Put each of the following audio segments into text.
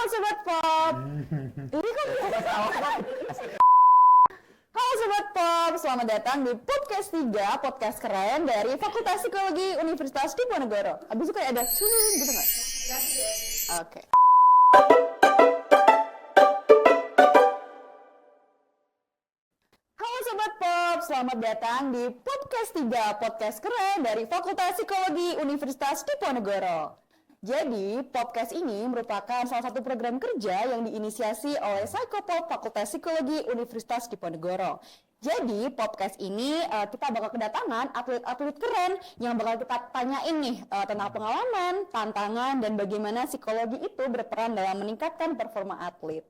Halo Sobat Pop. Ini kok Halo Sobat Pop, selamat datang di Podcast 3, podcast keren dari Fakultas Psikologi Universitas Diponegoro. Habis itu kayak ada gitu nggak? Oke. Halo Sobat Pop, selamat datang di Podcast 3, podcast keren dari Fakultas Psikologi Universitas Diponegoro. Jadi, podcast ini merupakan salah satu program kerja yang diinisiasi oleh Psikopop Fakultas Psikologi Universitas Diponegoro. Jadi, podcast ini kita bakal kedatangan atlet-atlet keren yang bakal kita tanyain nih tentang pengalaman, tantangan, dan bagaimana psikologi itu berperan dalam meningkatkan performa atlet.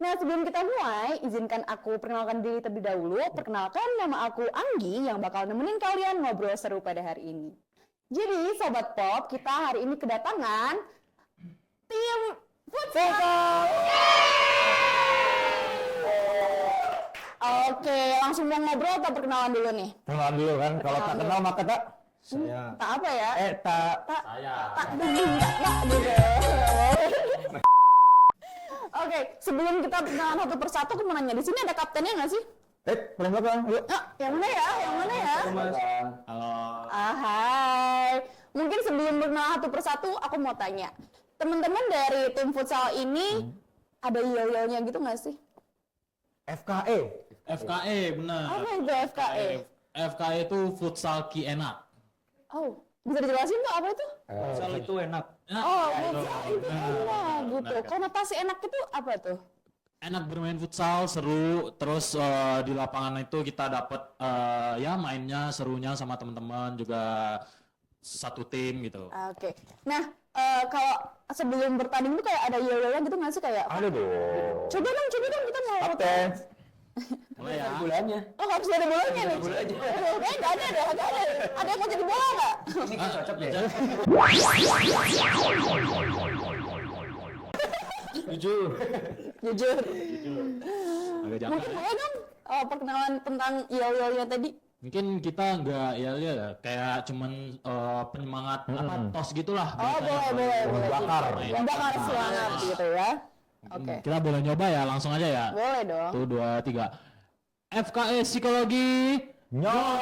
Nah, sebelum kita mulai, izinkan aku perkenalkan diri terlebih dahulu. Perkenalkan, nama aku Anggi yang bakal nemenin kalian ngobrol seru pada hari ini. Jadi, Sobat Pop, kita hari ini kedatangan tim futsal. Oke, langsung mau ngobrol atau perkenalan dulu nih? Kenalan dulu kan, kalau tak kenal maka tak Saya. Tak apa ya? Saya. Tak duduk, tak gitu. Oke, sebelum kita perkenalan satu persatu, aku mau nanya, di sini ada kaptennya nggak sih? paling belakang, yuk. Yang mana ya? Yang mana ya? Halo. Hai. Mungkin sebelum berkenalan satu persatu, aku mau tanya. Teman-teman dari tim futsal ini ada yel-yelnya gitu nggak sih? FKE. FKE benar. Apa itu FKE? FKE itu futsal ki enak. Oh, bisa dijelasin tuh apa itu? Futsal itu enak. Oh, futsal itu enak gitu. Konotasi enak itu apa tuh? Enak bermain futsal, seru. Terus di lapangan itu kita dapat ya mainnya serunya sama teman-teman juga satu tim gitu. Oke. Nah, kalau sebelum bertanding tuh kayak ada yel-yelnya gitu nggak sih kayak? Ada dong. Coba dong kita mau. Kapten. Mulai ya. Bulannya. Oh, harus ada bolanya nih. Kayaknya nggak ada deh, nggak ada. Ada yang mau jadi bola nggak? Ini kan cocok deh. Jujur. Jujur. Agak jangan. Mungkin boleh dong perkenalan tentang yel-yelnya tadi. Mungkin kita nggak ya kayak cuman penyemangat apa tos gitulah. Oh, boleh. Bakar. Bakar semangat gitu ya. Oke. Kita boleh nyoba ya, langsung aja ya. Boleh dong. 1, 2, 3. FKE Psikologi. Nyong.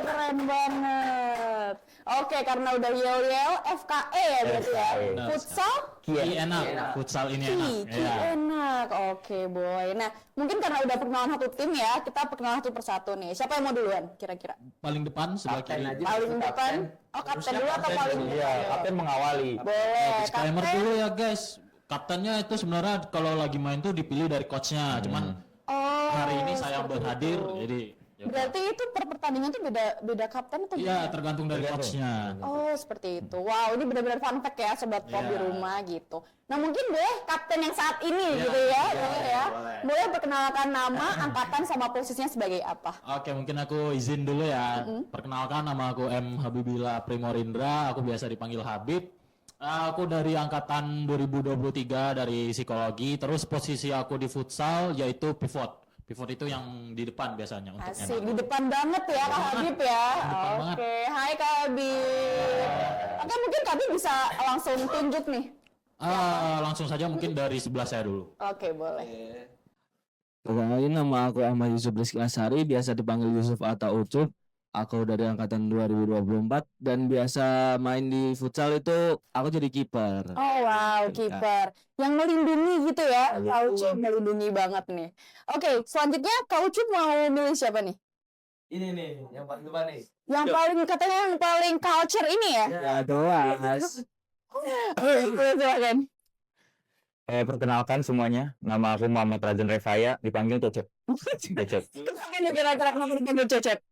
Keren banget. Oke, karena udah yel-yel, FKE ya berarti ya. Benar. Futsal, Ki enak. Futsal ini enak. Ki enak. Oke, boy. Nah, mungkin karena udah perkenalan satu tim ya, kita perkenalan satu persatu nih. Siapa yang mau duluan kira-kira? Paling depan sebelah Kapten kiri. aja. Paling depan? Oh, kapten dulu atau paling depan? Iya, kapten mengawali. Boleh, Disclaimer kapten. dulu ya guys. Kaptennya itu sebenarnya kalau lagi main tuh dipilih dari coachnya. Cuman Oh, hari ini saya seperti berhadir, itu. jadi ya udah. Berarti itu per pertandingan tuh beda kapten atau Iya, gimana? tergantung dari coachnya. Oh, seperti itu. Wow, ini benar-benar fun fact ya, Sobat Pop di Iya. rumah gitu. Nah, mungkin deh kapten yang saat ini Iya, gitu ya, iya, boleh ya. boleh. Boleh perkenalkan nama, angkatan, sama posisinya sebagai apa? Oke, mungkin aku izin dulu ya. Perkenalkan, nama aku M. Habibila Primorindra, aku biasa dipanggil Habib. Aku dari angkatan 2023 dari psikologi. Terus posisi aku di futsal yaitu pivot. Pivot itu yang di depan biasanya untuk Asik, enak. di depan banget ya Kak Habib ya. depan banget. Oke, hai Kak Habib. Oke, mungkin Kak Habib bisa langsung tunjuk nih. Langsung saja mungkin dari sebelah saya dulu. Oke, boleh. Perkenalkan, nama aku Ahmad Yusuf Rizky Asari, biasa dipanggil Yusuf atau Ucup. Aku dari angkatan 2024 dan biasa main di futsal itu aku jadi kiper. Oh wow, kiper yang melindungi gitu ya. Kak Ucup melindungi banget nih. Oke, selanjutnya Kak Ucup mau milih siapa nih? Ini nih, yang paling depan nih. Yang paling katanya yang paling culture ini ya? Ya, doas. Silakan. Perkenalkan semuanya, nama aku Muhammad Rajan Revaya, dipanggil Cecep. Cecep. Kenapa nih kira-kira kenapa dipanggil Cecep?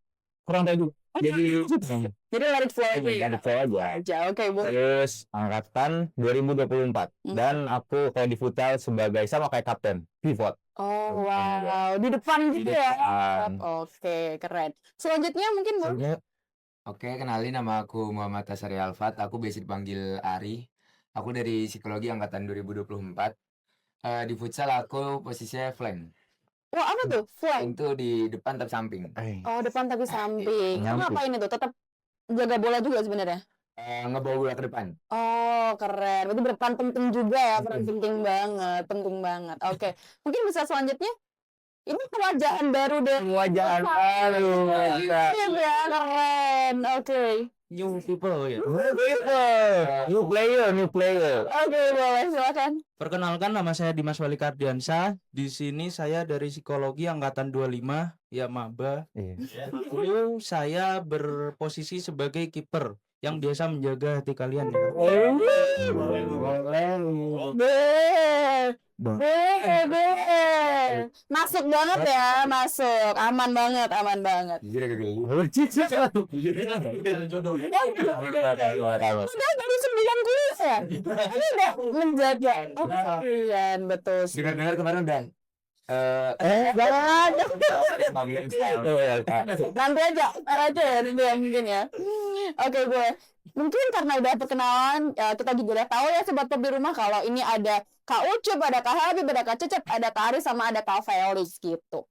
Kurang tahu. Jadi Jadi let it flow aja ya? ada saya aja. Aja, oke, boleh. Terus angkatan 2024 dan aku kayak di futsal sebagai sama kayak kapten pivot. Oh wow, di depan Di gitu ya? depan. Oke, keren. Selanjutnya mungkin Bu. Sebenarnya Oke, kenalin nama aku Muhammad Tasari Alfat. Aku biasa dipanggil Ari. Aku dari psikologi angkatan 2024. Di futsal aku posisinya flank. Wah, apa tuh? Flank. Itu di depan tapi samping. Oh, depan tapi samping. Nyamping. Ngapain itu? Tetap jaga bola juga sebenarnya. ngebawa bola ke depan. Oh, keren. Berarti berperan penting juga ya, peran penting banget, penting banget. Oke, mungkin bisa selanjutnya. Ini kewajahan baru deh. Wajah baru. Iya, ya, keren. Oke. New people ya. New player. Oke, boleh silakan. Perkenalkan, nama saya Dimas Wali Kardiansyah. Di sini saya dari psikologi angkatan 25, ya maba. Iya. Dulu saya berposisi sebagai kiper yang biasa menjaga hati kalian ya. Boleh. Masuk banget ya, masuk. Aman banget, aman banget. Jujur agak geli. Udah dari 9 kuis ya? Ini udah menjaga. Kalian betul. Dengar-dengar kemarin udah Jangan. Nanti aja ya mungkin ya. Oke gue. Mungkin karena udah perkenalan, kita juga udah tahu ya sobat pop di rumah kalau ini ada Kak Ucup, ada Kak Habib, ada Kak Cecep, ada Kak Aris, sama ada Kak Felix gitu.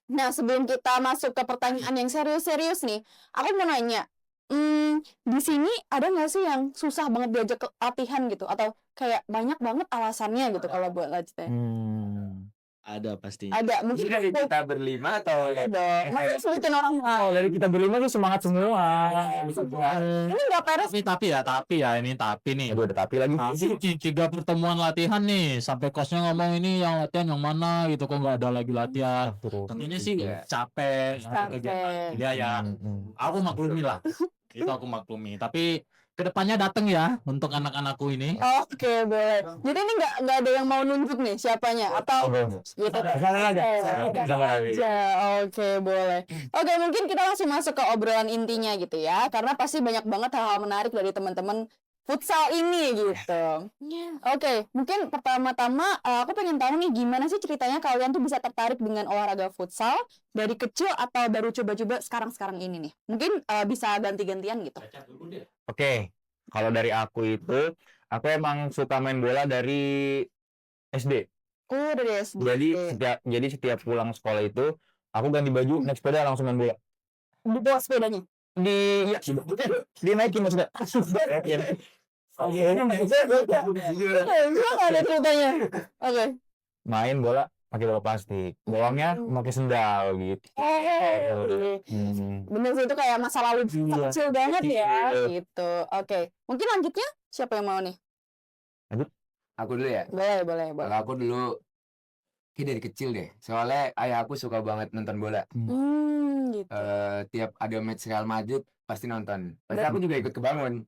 Nah sebelum kita masuk ke pertanyaan yang serius-serius nih, aku mau nanya, di sini ada nggak sih yang susah banget diajak ke latihan gitu, atau kayak banyak banget alasannya gitu kalau buat latihan? Ada pasti. Ada, mungkin dari kita berlima atau ada. Masa sulitin orang lain? Oh, dari kita berlima tuh semangat semua. Ini nggak peres. Tapi nih. Aduh, ada tapi lagi. 3 pertemuan latihan nih, sampai coachnya ngomong ini yang latihan yang mana gitu, kok nggak ada lagi latihan. Tentunya sih capek. Capek. Ya ya, aku maklumi lah. Itu aku maklumi. Tapi kedepannya datang ya untuk anak-anakku ini. Oke, boleh. Jadi ini nggak ada yang mau nunjuk nih siapanya atau gitu. aja. Oke, boleh. Oke, mungkin kita langsung masuk ke obrolan intinya gitu ya. Karena pasti banyak banget hal-hal menarik dari teman-teman futsal ini gitu. Oke, mungkin pertama-tama aku pengen tahu nih gimana sih ceritanya kalian tuh bisa tertarik dengan olahraga futsal dari kecil atau baru coba-coba sekarang-sekarang ini nih. Mungkin bisa ganti-gantian gitu. Oke, kalau dari aku itu, aku emang suka main bola dari SD. Oh, dari SD. Jadi setiap pulang sekolah itu, aku ganti baju, naik sepeda langsung main bola. Di bawah sepedanya. Dinaikin maksudnya. Gimana ada ceritanya? Oke. Main bola pakai bola plastik, bawangnya pakai sendal gitu. Bener sih itu kayak masa lalu kecil banget ya gitu. Oke, mungkin lanjutnya siapa yang mau nih? aku dulu ya. Boleh. Kalau aku dulu kayak dari kecil deh. Soalnya ayah aku suka banget nonton bola. Gitu. Tiap ada match Real Madrid pasti nonton. Pasti aku juga ikut kebangun.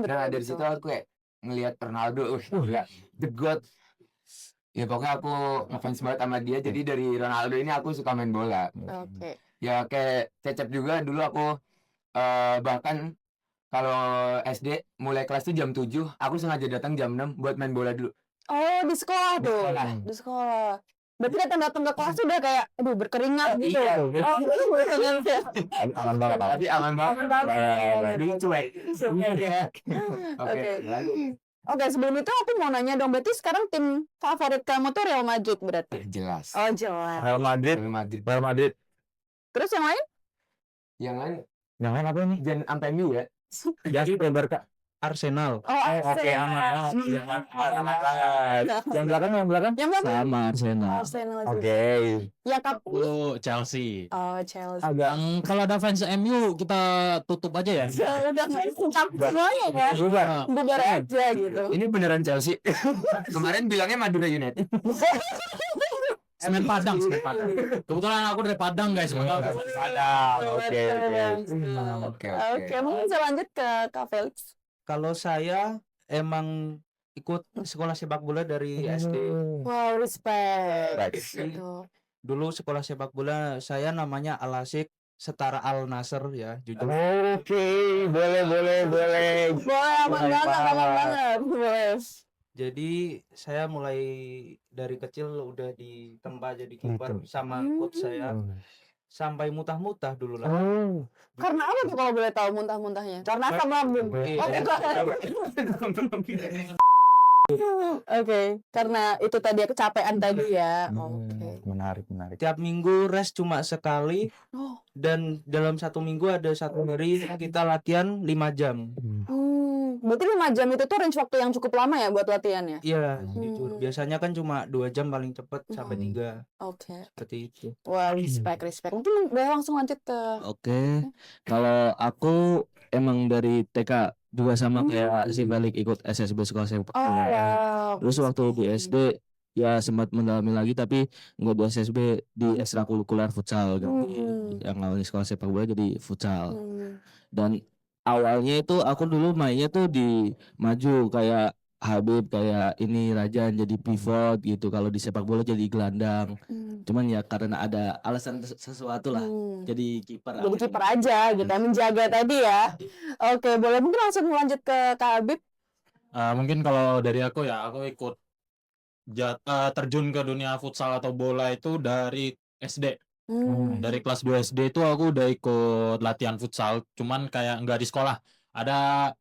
Nah, dari situ aku kayak ngelihat Ronaldo, gila, the God. Ya pokoknya aku ngefans banget sama dia. Jadi dari Ronaldo ini aku suka main bola. Oke. Ya kayak Cecep juga dulu aku bahkan kalau SD mulai kelas tuh jam 7, aku sengaja datang jam 6 buat main bola dulu. Oh, di sekolah tuh. sekolah. Di sekolah. Berarti datang ke kelas udah kayak aduh berkeringat gitu. Iya. Oh, berkeringat ya. Aman banget. Tapi aman banget. Dulu cuek. Oke. Oke, sebelum itu aku mau nanya dong, berarti sekarang tim favorit kamu tuh Real Madrid berarti? Jelas. Oh, jelas. Real Madrid. Real Madrid. Terus yang lain? Yang lain apa nih? jangan sampai MU ya. Jadi Barca. Arsenal. Oh, Oke, aman. Yang belakang. Yang belakang? Sama Arsenal. Arsenal juga. Oke. Ya, Kak. Chelsea. Oh, Chelsea. Agak Kalau ada fans MU kita tutup aja ya. Udah nggak campur semuanya ya. Bubar aja gitu. Ini beneran Chelsea. Kemarin bilangnya Madura United. Semen Padang. Kebetulan aku dari Padang guys. Padang. Oke, mungkin bisa lanjut ke Kak Felix. Kalau saya emang ikut sekolah sepak bola dari SD. Wow, respect. Right. Gitu. Dulu sekolah sepak bola saya namanya Al Asik, setara Al Nasr ya, jujur. Oke, boleh. Boleh, aman banget. Boleh. Jadi saya mulai dari kecil udah ditempa jadi kiper sama coach saya sampai mutah-mutah dulu lah. Karena apa tuh kalau boleh tahu muntah-muntahnya? Karena asam lambung. Oh, bukan. Oke, karena itu tadi kecapean tadi ya. Oke. Menarik. Tiap minggu rest cuma sekali Oh. dan dalam 1 minggu ada 1 hari kita latihan 5 jam. Berarti 5 jam itu tuh range waktu yang cukup lama ya buat latihannya? Iya, jujur. Biasanya kan cuma 2 jam paling cepet sampai 3 Oke. seperti itu. Wah, respect. Mungkin boleh langsung lanjut ke Oke, kalau aku emang dari TK juga sama kayak si Balik ikut SSB sekolah sepak Oh, bola. wow. Terus waktu di SD ya sempat mendalami lagi tapi nggak di SSB, di ekstrakurikuler futsal ganti yang awalnya sekolah sepak bola jadi futsal. Dan awalnya itu aku dulu mainnya tuh di maju kayak Habib, kayak ini Rajan jadi pivot gitu, kalau di sepak bola jadi gelandang. Cuman ya karena ada alasan sesuatu lah jadi kiper. Jadi kiper aja gitu, menjaga tadi ya. Oke, boleh mungkin langsung lanjut ke Kak Habib. Mungkin kalau dari aku ya, aku ikut terjun ke dunia futsal atau bola itu dari SD. Dari kelas 2 SD itu aku udah ikut latihan futsal, cuman kayak nggak di sekolah. Ada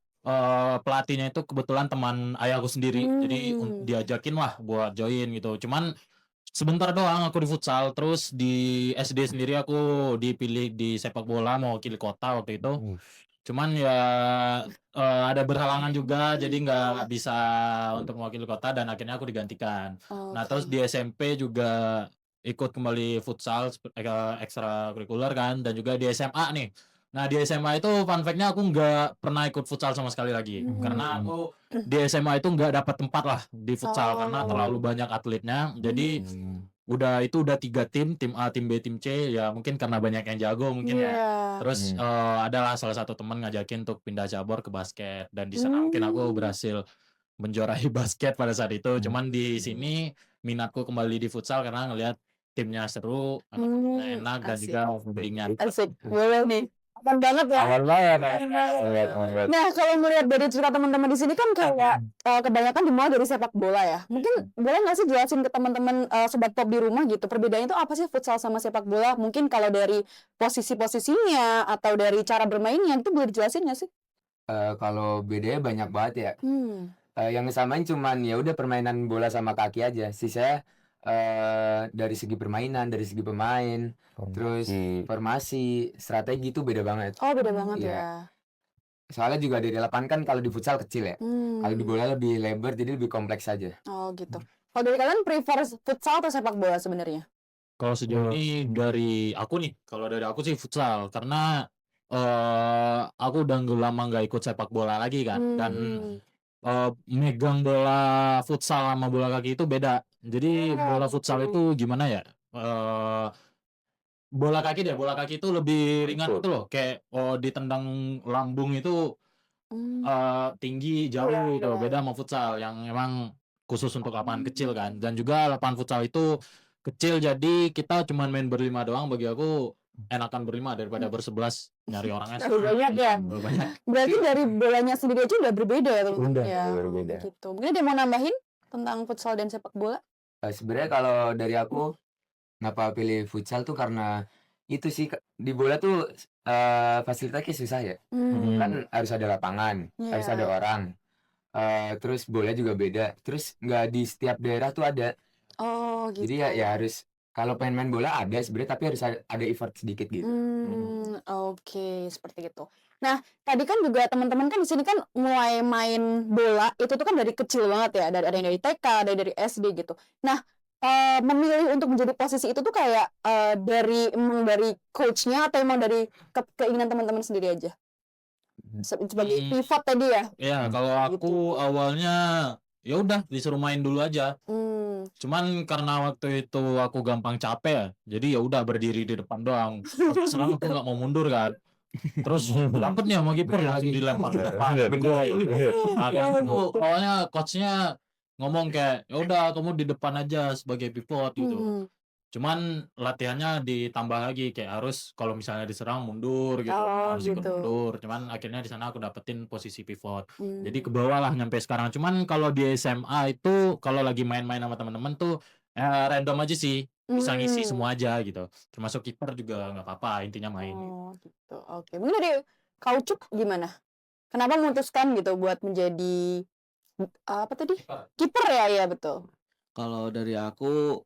pelatihnya itu kebetulan teman ayahku sendiri, jadi diajakin lah buat join gitu. Cuman sebentar doang aku di futsal, terus di SD sendiri aku dipilih di sepak bola mewakili kota waktu itu. Cuman ya ada berhalangan juga, jadi nggak bisa untuk mewakili kota dan akhirnya aku digantikan. Nah terus di SMP juga ikut kembali futsal ekstrakurikuler kan, dan juga di SMA nih. Nah di SMA itu fun fact-nya aku nggak pernah ikut futsal sama sekali lagi, karena aku di SMA itu nggak dapat tempat lah di futsal karena terlalu banyak atletnya. Jadi udah 3 tim A, tim B, tim C, ya mungkin karena banyak yang jago mungkin ya. Terus adalah salah satu teman ngajakin untuk pindah cabur ke basket, dan di sana mungkin aku berhasil menjuarai basket pada saat itu. Cuman di sini minatku kembali di futsal karena ngelihat timnya seru, anak-anaknya enak, dan asik. juga beringat. Asik, boleh nih. Aman banget ya. Aman banget. Nah, kalau melihat dari cerita teman-teman di sini kan kayak kebanyakan dimulai dari sepak bola ya. Mungkin boleh nggak sih jelasin ke teman-teman sobat pop di rumah gitu, perbedaannya itu apa sih futsal sama sepak bola? Mungkin kalau dari posisi-posisinya atau dari cara bermainnya itu boleh dijelasin nggak sih? Kalau bedanya banyak banget ya. Yang disamain cuman ya udah permainan bola sama kaki aja. Sisanya dari segi permainan, dari segi pemain, terus formasi, strategi itu beda banget. Oh, beda banget Iya. ya. Soalnya juga dari lapangan kan kalau di futsal kecil ya. Kalau di bola lebih lebar jadi lebih kompleks aja. Oh, gitu. Kalau dari kalian prefer futsal atau sepak bola sebenarnya? Kalau sejauh ini dari aku nih, kalau dari aku sih futsal, karena aku udah lama nggak ikut sepak bola lagi kan, dan megang bola futsal sama bola kaki itu beda. Jadi bola futsal itu gimana ya? Bola kaki itu lebih ringan itu loh, kayak ditendang lambung itu tinggi jauh gitu. Beda sama futsal yang emang khusus untuk lapangan kecil kan. Dan juga lapangan futsal itu kecil, jadi kita cuman main berlima doang. Bagi aku enakan berlima daripada bersebelas, nyari orangnya Terlalu banyak ya. terlalu banyak. Berarti dari bolanya sendiri aja udah berbeda ya teman-teman Udah, ya. berbeda. Gitu. Mungkin ada yang mau nambahin tentang futsal dan sepak bola? Sebenarnya kalau dari aku kenapa pilih futsal tuh karena itu sih, di bola tuh fasilitasnya susah ya. Kan harus ada lapangan, harus ada orang. Terus bola juga beda. Terus nggak di setiap daerah tuh ada. Oh, gitu. Jadi ya harus, kalau pengen main bola ada sebenarnya, tapi harus ada effort sedikit gitu. Oke, seperti itu. Nah, tadi kan juga teman-teman kan di sini kan mulai main bola itu tuh kan dari kecil banget ya, ada yang dari TK, ada yang dari SD gitu. Nah, memilih untuk menjadi posisi itu tuh kayak emang dari coachnya atau emang dari keinginan teman-teman sendiri aja? Sebagai pivot tadi ya? Ya, kalau aku awalnya ya udah disuruh main dulu aja. Cuman karena waktu itu aku gampang capek ya, jadi ya udah berdiri di depan doang. Sekarang aku nggak mau mundur kan. Terus dapet nih sama kiper langsung dilempar ke depan. Akhirnya aku awalnya coachnya ngomong kayak ya udah kamu di depan aja sebagai pivot gitu. Cuman latihannya ditambah lagi, kayak harus kalau misalnya diserang mundur gitu, Oh, harus ikut gitu. mundur. Cuman akhirnya di sana aku dapetin posisi pivot. Jadi ke bawah lah nyampe sekarang. Cuman kalau di SMA itu kalau lagi main-main sama teman-teman tuh random aja sih, bisa ngisi semua aja gitu. Termasuk kiper juga nggak apa-apa, intinya main. Oh, gitu. Oke. Mungkin dari Kaucuk gimana? Kenapa memutuskan gitu buat menjadi apa tadi? Kiper ya, iya betul. Kalau dari aku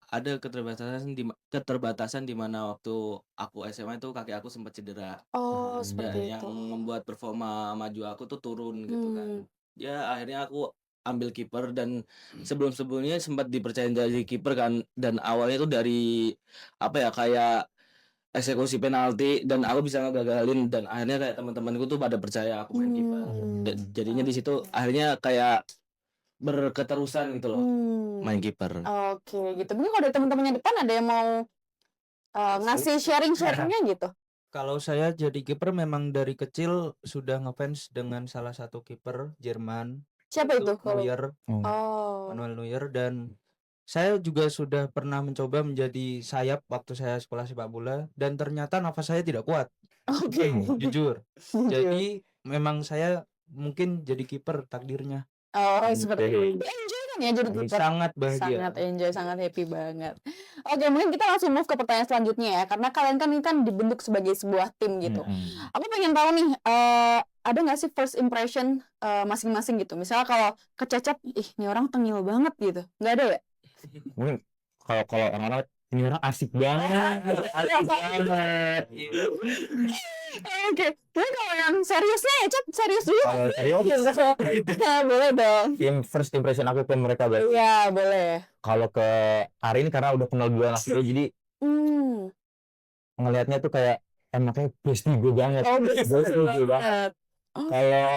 ada keterbatasan di mana waktu aku SMA itu kaki aku sempat cedera. Oh, Dan seperti yang itu. membuat performa maju aku tuh turun gitu kan. Hmm. Ya akhirnya aku ambil kiper dan sebelum-sebelumnya sempat dipercayain jadi kiper kan, dan awalnya itu dari apa ya, kayak eksekusi penalti dan aku bisa ngegagalin, dan akhirnya kayak teman-temanku tuh pada percaya aku main kiper. Jadinya di situ akhirnya kayak berketerusan gitu loh main kiper. Oke, gitu. Mungkin kalau dari teman-temannya depan ada yang mau ngasih sharing-sharingnya gitu. Kalau saya jadi kiper memang dari kecil sudah ngefans dengan salah satu kiper Jerman, Siapa itu kalau? Neuer, Oh. Manuel Neuer, dan saya juga sudah pernah mencoba menjadi sayap waktu saya sekolah sepak bola dan ternyata nafas saya tidak kuat. Oke. Jujur. Jadi memang saya mungkin jadi kiper takdirnya. Oh, seperti itu. Enjoy kan ya jadi kiper? Sangat bahagia. Sangat enjoy, sangat happy banget. Oke, mungkin kita langsung move ke pertanyaan selanjutnya ya, karena kalian kan ini kan dibentuk sebagai sebuah tim gitu. Aku pengen tahu nih, ada nggak sih first impression masing-masing gitu? Misalnya kalau ke Cecep, ih ini orang tengil banget gitu. Nggak ada ya? Mungkin kalau orang-orang ini orang asik banget, asik banget. Oke, tapi kalau yang seriusnya ya, Cep, serius dulu. Kalau serius, Nah, boleh dong. first impression aku ke mereka berarti. Iya, boleh. Kalau ke hari ini karena udah kenal dua anak dulu, jadi Hmm. ngelihatnya tuh kayak enaknya bestie gue banget. Oh, Bestie gue banget. Kalau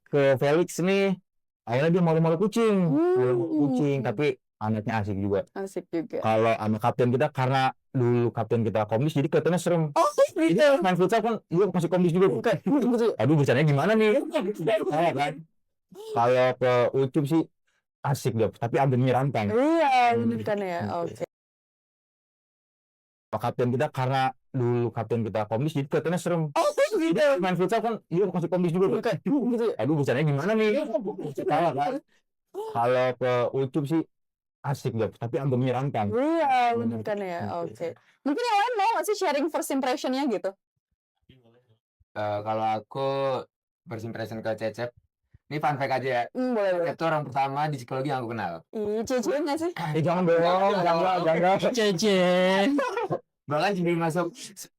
ke Felix nih, awalnya dia malu-malu kucing, tapi anaknya asik juga. Asik juga. Kalau sama kapten kita, karena dulu kapten kita komis, jadi kelihatannya serem. Oh, Jadi gitu. main futsal kan dia masih komis juga bukan? Aduh, bercandanya gimana nih? Kan? Kalau ke Ucup sih asik dia, tapi agak menyeramkan. Iya, bener kan ya. Oke. Kalau kapten kita, karena dulu kapten kita komis, jadi kelihatannya serem. Oh, gitu. Jadi main futsal kan dia masih komis juga bukan? Gitu. Aduh, bercandanya gimana nih? Kan? Kalau ke Ucup sih asik dia, tapi agak menyeramkan. Iya, bener kan ya. Oke. Mungkin yang lain mau nggak sih sharing first impression-nya gitu? Kalau aku first impression ke Cecep, ini fun fact aja ya. Boleh, boleh. Itu orang pertama di psikologi yang aku kenal. Ih, cewek nggak sih? Jangan dong, jangan. Cece. Bahkan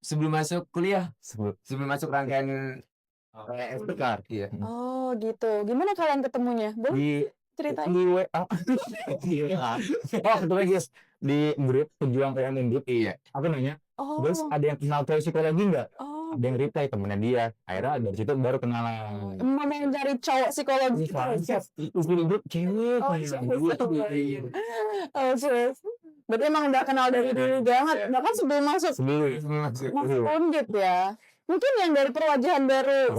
sebelum masuk kuliah, sebelum masuk rangkaian SPK. Iya. Oh, gitu. Gimana kalian ketemunya? Boleh Di ceritain? di WA. Oh, ketemu guys di grup pejuang pengen grup. Iya. Aku nanya, Oh, terus ada yang kenal cewek psikologi nggak? oh. Ada yang reply temennya dia. Akhirnya dari situ baru kenalan. Emang yang cari cowok psikologi. Terus di grup cewek. Oh, Iya. Oke. Berarti emang udah kenal dari dulu banget. Bahkan sebelum masuk Sebelum masuk. Undip ya. Mungkin yang dari perwajahan baru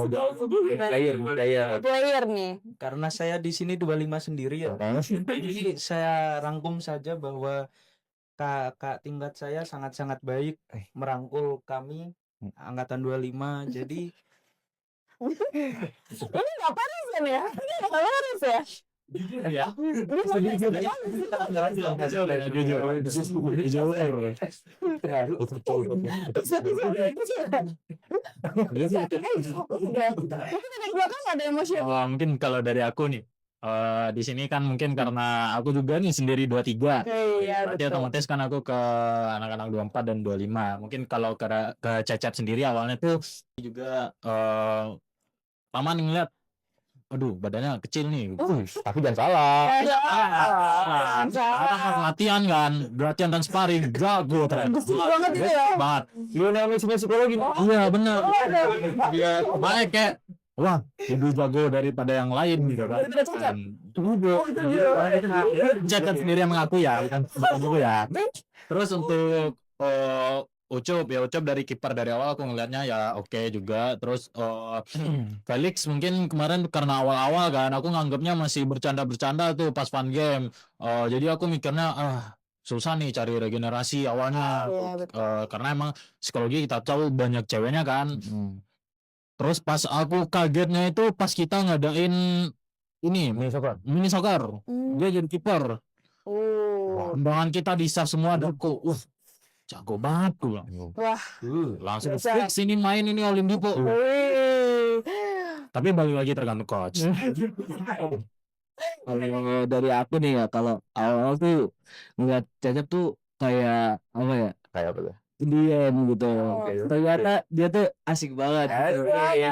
player nih. Karena saya di sini 25 sendiri ya. Jadi saya rangkum saja bahwa kakak tingkat saya sangat-sangat baik merangkul kami angkatan 25. Jadi Ini nggak panas kan ya? Ini nggak panas ya? Ya. Mungkin dari belakang ada emosi. Mungkin kalau dari aku nih, di sini kan mungkin karena aku juga nih sendiri 23. Iya, Berarti betul. otomatis kan aku ke anak-anak 24 dan 25. Mungkin kalau ke Cecep sendiri awalnya tuh juga lama nih ngeliat, aduh badannya kecil nih. Tapi jangan salah. Karena latihan kan, latihan dan sparring, jago ternyata. Banget itu ya. Banget. Lionel Messi psikologi. Iya bener. Makanya kayak, wah lebih jago daripada yang lain gitu kan. Daripada Cecep. Cecep sendiri yang mengaku ya, bukan aku ya. Terus untuk Ucup dari kiper dari awal aku ngelihatnya ya oke juga. Terus Felix mungkin kemarin karena awal-awal kan aku nganggapnya masih bercanda-bercanda tuh pas fun game. Jadi aku mikirnya susah nih cari regenerasi awalnya. Iya, betul. Karena emang psikologi kita tahu banyak ceweknya kan. Terus pas aku kagetnya itu pas kita ngadain ini mini soccer. Dia jadi kiper. Kembangan kita di-save semua dan aku jago banget gue bilang. Wah. Langsung Biasa. fix ini main ini Olimpico. Wih. Tapi balik lagi tergantung coach. Kalau dari aku nih ya, kalau awal tuh ngeliat Cecep tuh kayak apa ya? Kayak apa tuh? Diam gitu. Oke. Ternyata dia tuh asik banget. Gitu. Iya,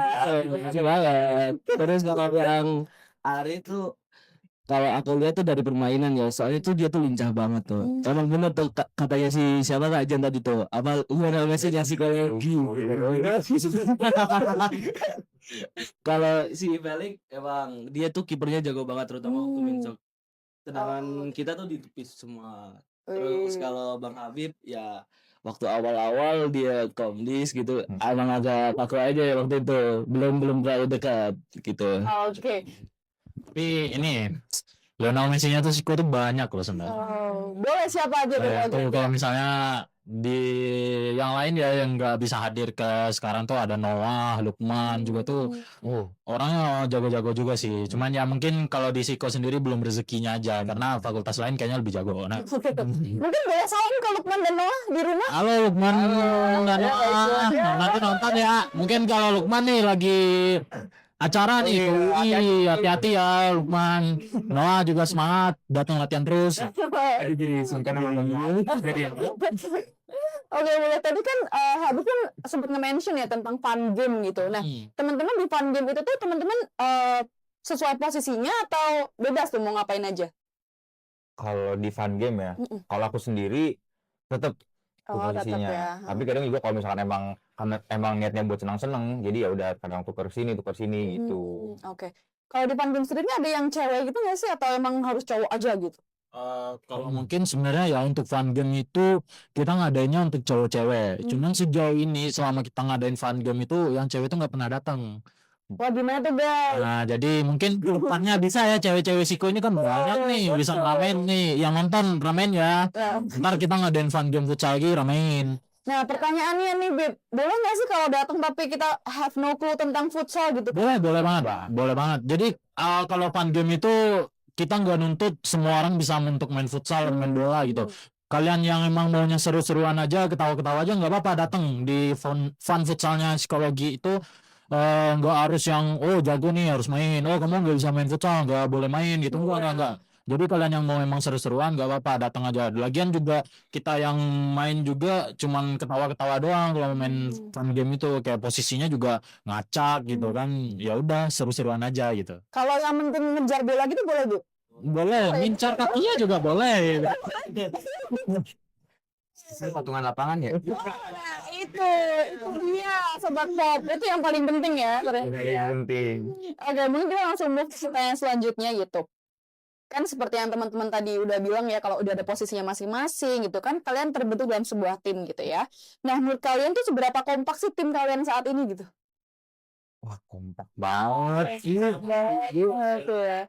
asik banget. Terus kalau yang Ari tuh kalau aku lihat tuh dari permainan ya, soalnya tuh dia tuh lincah banget tuh. Emang bener tuh katanya si siapa Kak Jan tadi tuh, apa Lionel Messi nya psikologi. Kalau si Felix emang dia tuh kipernya jago banget terutama waktu Minjok. Sedangkan kita tuh ditepis semua. Terus kalau Bang Habib ya waktu awal-awal dia komdis gitu, emang agak kaku aja ya waktu itu, belum terlalu dekat gitu. Oke. Tapi ini Lionel Messi-nya tuh Siko tuh banyak loh sebenarnya. Boleh siapa aja tuh? Tuh kalau misalnya di yang lain ya yang nggak bisa hadir ke sekarang tuh ada Noah, Lukman juga tuh orangnya jago-jago juga sih. Cuman ya mungkin kalau di Siko sendiri belum rezekinya aja karena fakultas lain kayaknya lebih jago. Nah, Mungkin boleh salam ke Lukman dan Noah di rumah. halo Lukman dan Noah, nanti nonton ya. Mungkin kalau Lukman nih lagi acara nih, hati-hati ya Lukman. Noah juga semangat, datang latihan terus. Jadi sungkan sama Oke, boleh. Tadi kan Habib kan sempat nge-mention ya tentang fun game gitu. Nah, teman-teman di fun game itu tuh teman-teman sesuai posisinya atau bebas tuh mau ngapain aja? Kalau di fun game ya, kalau aku sendiri tetap Tetap posisinya. ya. Tapi kadang juga kalau misalkan emang niatnya buat senang-senang, jadi ya udah kadang tukar sini gitu. Oke. Kalau di fun game sendiri ada yang cewek gitu nggak sih atau emang harus cowok aja gitu? Kalau mungkin sebenarnya ya untuk fun game itu kita ngadainnya untuk cowok cewek. Cuman sejauh ini selama kita ngadain fun game itu yang cewek itu nggak pernah datang. Wah, gimana tuh, guys? Nah, jadi mungkin depannya bisa ya cewek-cewek Siko ini kan banyak nih, bisa ramein nih. Yang nonton ramein ya. Ntar kita ngadain fun game futsal lagi ramein. Nah, pertanyaannya nih, Beb. Boleh nggak sih kalau datang tapi kita have no clue tentang futsal gitu? Boleh banget. Boleh banget. Jadi kalau fun game itu kita nggak nuntut semua orang bisa untuk main futsal, main bola gitu. Kalian yang emang maunya seru-seruan aja, ketawa-ketawa aja nggak apa-apa datang di fun futsalnya psikologi itu. Nggak harus yang jago nih harus main, kamu nggak bisa main futsal nggak boleh main gitu, enggak. Jadi kalian yang mau memang seru-seruan nggak apa-apa datang aja. Lagian juga kita yang main juga cuman ketawa-ketawa doang kalau main fun game itu, kayak posisinya juga ngacak gitu kan, ya udah seru-seruan aja gitu. Kalau yang penting ngejar bola gitu boleh, Bu? Boleh, ngincar kakinya juga boleh. patungan lapangan ya. Nah, itu dia sobat pop. Itu yang paling penting ya. Penting. Oke, mungkin kita langsung move ke pertanyaan selanjutnya gitu. Kan seperti yang teman-teman tadi udah bilang ya, kalau udah ada posisinya masing-masing gitu kan, kalian terbentuk dalam sebuah tim gitu ya. Nah, menurut kalian tuh seberapa kompak sih tim kalian saat ini gitu? Wah, kompak banget. Gitu ya.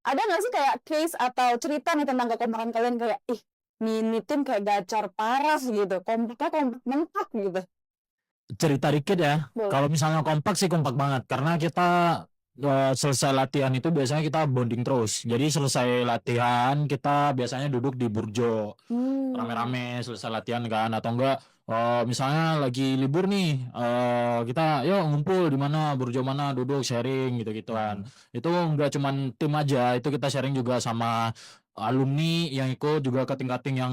Ada nggak sih kayak case atau cerita nih tentang kekompakan kalian kayak, ini tim kayak gacor parah gitu, kompaknya kompak mentok gitu. Cerita dikit ya. Boleh. Kalau misalnya kompak sih kompak banget karena kita selesai latihan itu biasanya kita bonding terus. Jadi selesai latihan kita biasanya duduk di burjo rame-rame selesai latihan kan, atau enggak misalnya lagi libur nih kita yuk ngumpul di mana burjo mana duduk sharing gitu-gituan. Itu enggak cuman tim aja, itu kita sharing juga sama alumni yang ikut, juga kating-kating yang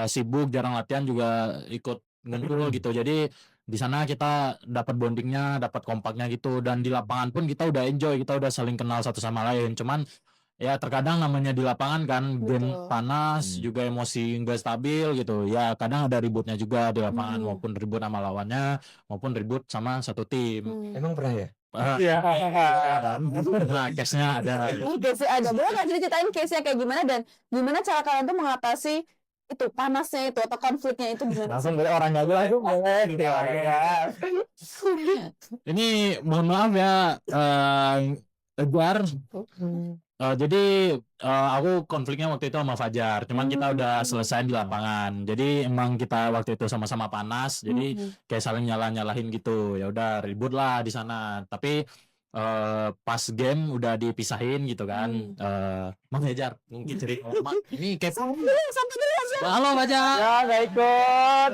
sibuk jarang latihan juga ikut ngumpul gitu. Jadi di sana kita dapat bondingnya, dapat kompaknya gitu, dan di lapangan pun kita udah enjoy, kita udah saling kenal satu sama lain. Cuman ya terkadang namanya di lapangan kan game panas, juga emosi nggak stabil gitu. Ya kadang ada ributnya juga di lapangan, maupun ribut sama lawannya, maupun ribut sama satu tim. Emang pernah ya? Iya. Nah, case-nya ada. Case-nya ada. Boleh nggak ceritain case-nya kayak gimana dan gimana cara kalian tuh mengatasi itu panasnya itu atau konfliknya itu gimana? Langsung dari orang jago lah itu boleh gitu ya. Ini mohon maaf ya, Edward. Jadi aku konfliknya waktu itu sama Fajar, cuman kita udah selesai di lapangan. Jadi emang kita waktu itu sama-sama panas, jadi kayak saling nyalahin gitu. Ya udah ribut lah di sana. Tapi pas game udah dipisahin gitu kan. Mang Fajar mungkin cerita. Ini kayak halo Fajar. Ya, nggak ikut.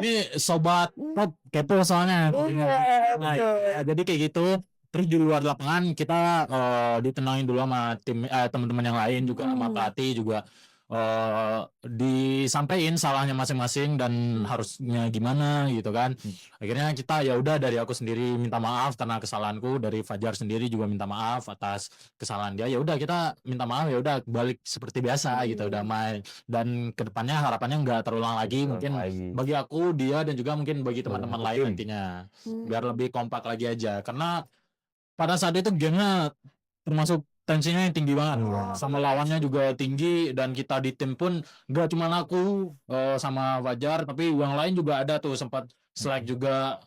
Ini sobat kepo soalnya. Nah, jadi kayak gitu. Terus di luar lapangan kita ditenangin dulu sama teman-teman yang lain juga, sama pelatih juga, disampaikan salahnya masing-masing dan harusnya gimana gitu kan. Akhirnya kita ya udah, dari aku sendiri minta maaf karena kesalahanku, dari Fajar sendiri juga minta maaf atas kesalahan dia. Ya udah, kita minta maaf, ya udah balik seperti biasa gitu, udah main, dan kedepannya harapannya nggak terulang lagi, mungkin bagi aku, dia, dan juga mungkin bagi teman-teman lain nantinya, biar lebih kompak lagi aja, karena pada saat itu gamenya termasuk tensinya yang tinggi banget, sama lawannya juga tinggi, dan kita di tim pun nggak cuma aku sama Fajar, tapi yang lain juga ada tuh, sempat slack juga,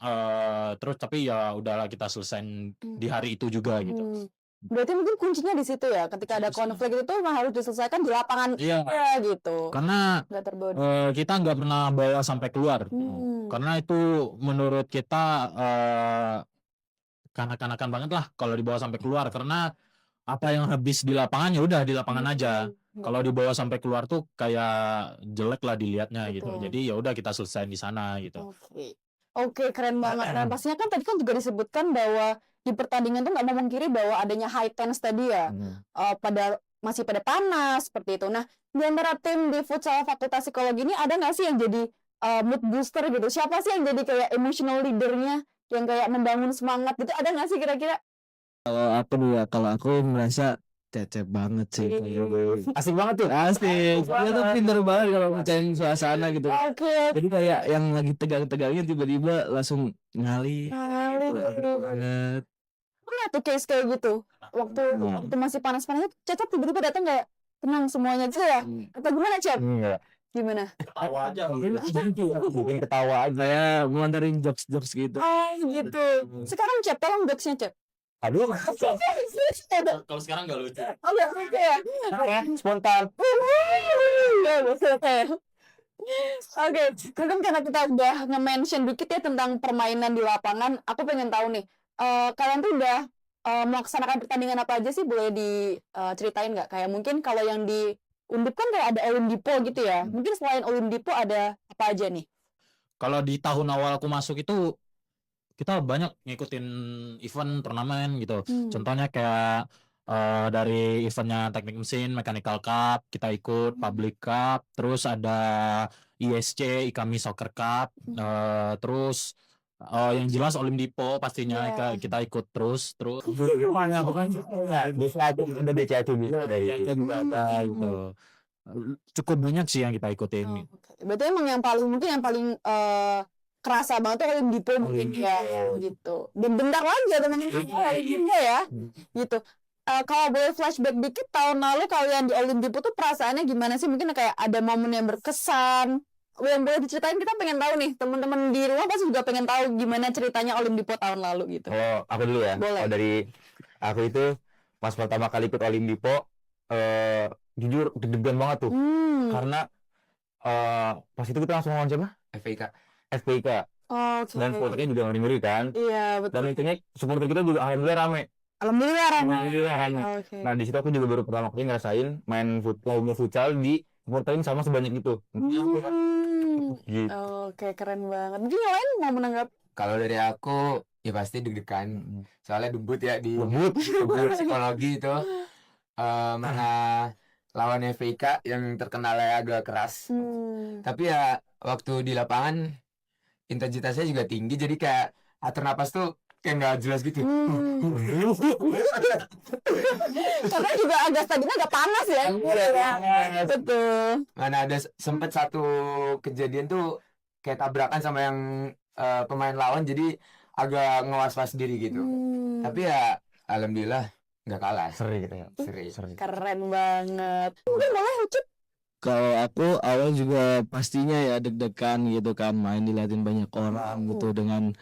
terus tapi ya udahlah, kita selesaiin di hari itu juga gitu. Berarti mungkin kuncinya di situ ya, ketika ada konflik itu memang harus diselesaikan di lapangan Iya, gitu. karena Nggak terbawa. kita nggak pernah bawa sampai keluar, karena itu menurut kita kanak-kanakan banget lah kalau dibawa sampai keluar, karena apa yang habis di lapangan ya udah di lapangan aja. Kalau dibawa sampai keluar tuh kayak jelek lah dilihatnya gitu. Betul. Jadi ya udah, kita selesaiin di sana gitu. Oke, keren banget. Dan pastinya kan tadi kan juga disebutkan bahwa di pertandingan tuh nggak memungkiri bahwa adanya high tense tadi ya, masih pada panas seperti itu. Nah, di antara tim di futsal Fakultas Psikologi ini ada nggak sih yang jadi mood booster gitu? Siapa sih yang jadi kayak emotional leadernya, yang kayak membangun semangat gitu? Ada nggak sih kira-kira? Kalau aku merasa Cecep banget sih. Asik banget tuh. Asik. Dia tuh pinter banget kalau mecahin suasana gitu. Oke. Jadi kayak yang lagi tegang-tegangnya tiba-tiba langsung ngalih. Banget. Pernah tuh case kayak gitu. Waktu masih panas-panasnya, Cecep tiba-tiba datang kayak tenang semuanya gitu ya? Atau gimana, Cep? Enggak. Gimana? Tawa aja. Bikin ketawa aja. Saya ngelantarin jokes-jokes gitu. Oh gitu. Sekarang Cep, tolong jokesnya Cep. Aduh. Kalau sekarang nggak lucu. Oh ya, oke ya. Spontan. Oke, mungkin karena kita udah nge-mention dikit ya tentang permainan di lapangan, aku pengen tahu nih, kalian tuh udah melaksanakan pertandingan apa aja sih? Boleh diceritain nggak? Kayak mungkin kalau yang di Undip kan kayak ada Olimdipo gitu ya. Mungkin selain Olimdipo ada apa aja nih? Kalau di tahun awal aku masuk itu, kita banyak ngikutin event turnamen gitu. Contohnya kayak dari eventnya Teknik Mesin, Mechanical Cup, kita ikut Public Cup, terus ada ISC, IKAMI Soccer Cup, terus yang jelas Olimdipo pastinya kita ikut terus. Gimana aku kan bisa aja udah BCA bisa dari gitu. Cukup banyak sih yang kita ikutin. Berarti emang yang paling kerasa banget tuh Olimdipo mungkin ya gitu. Dan bentar lagi ya teman-teman ya gitu. Kalau boleh flashback dikit tahun lalu kalian di Olimdipo tuh perasaannya gimana sih? Mungkin kayak ada momen yang berkesan. Yang boleh diceritain, kita pengen tahu nih. Teman-teman di rumah pasti juga pengen tahu gimana ceritanya Olimdipo tahun lalu gitu. Kalau aku dulu ya. Boleh. Kalau dari aku itu pas pertama kali ikut Olimdipo, jujur deg-degan banget tuh. Karena pas itu kita langsung lawan siapa? FPIK. Dan supporternya juga ngeri-ngeri kan. Iya, betul. Dan intinya supporter kita juga alhamdulillah rame. Alhamdulillah rame. Nah, di situ aku juga baru pertama kali ngerasain main futsal di supporterin sama sebanyak itu. Gitu. Oke, keren banget. Mungkin yang lain mau menanggapi? Kalau dari aku ya pasti deg-degan. Soalnya debut ya di Debut. psikologi itu. Mana lawan FPIK yang terkenalnya agak keras. Tapi ya waktu di lapangan intensitasnya juga tinggi, jadi kayak atur napas tuh kayak nggak jelas gitu. Karena juga stadionnya agak panas ya. Betul. Mana ada sempet satu kejadian tuh kayak tabrakan sama yang pemain lawan, jadi agak ngewas-was diri gitu. Tapi ya alhamdulillah nggak kalah. Seri gitu ya. Seri. Keren banget. Mungkin boleh Ucup. Kalau aku awal juga pastinya ya deg-degan gitu kan, main diliatin banyak orang gitu dengan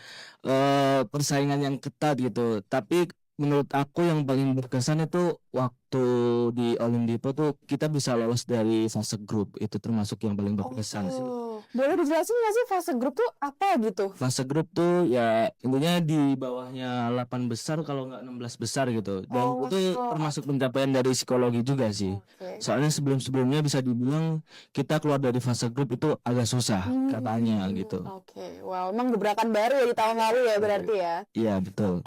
persaingan yang ketat gitu. Tapi menurut aku yang paling berkesan itu waktu di Olimdipo tuh kita bisa lolos dari fase grup, itu termasuk yang paling berkesan sih. Boleh dijelasin nggak sih fase grup tuh apa gitu? Fase grup tuh ya intinya di bawahnya 8 besar kalau nggak 16 besar gitu. Dan itu termasuk pencapaian dari psikologi juga sih. Soalnya sebelum-sebelumnya bisa dibilang kita keluar dari fase grup itu agak susah katanya gitu. Wow, emang gebrakan baru ya di tahun lalu ya berarti ya? Iya betul.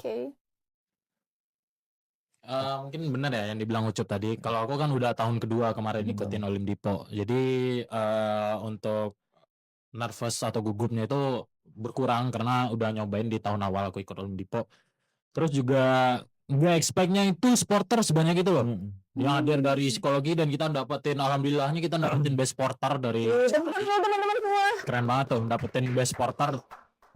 Mungkin benar ya yang dibilang Ucup tadi. Kalau aku kan udah tahun kedua kemarin ikutin Olim Dipo. Jadi untuk nervous atau gugupnya itu berkurang karena udah nyobain di tahun awal aku ikut Olim Dipo. Terus juga nggak expect-nya itu supporter sebanyak itu loh. Yang hadir dari psikologi dan kita dapetin, alhamdulillahnya kita dapetin best supporter dari Teman-teman semua. keren banget tuh dapetin best supporter.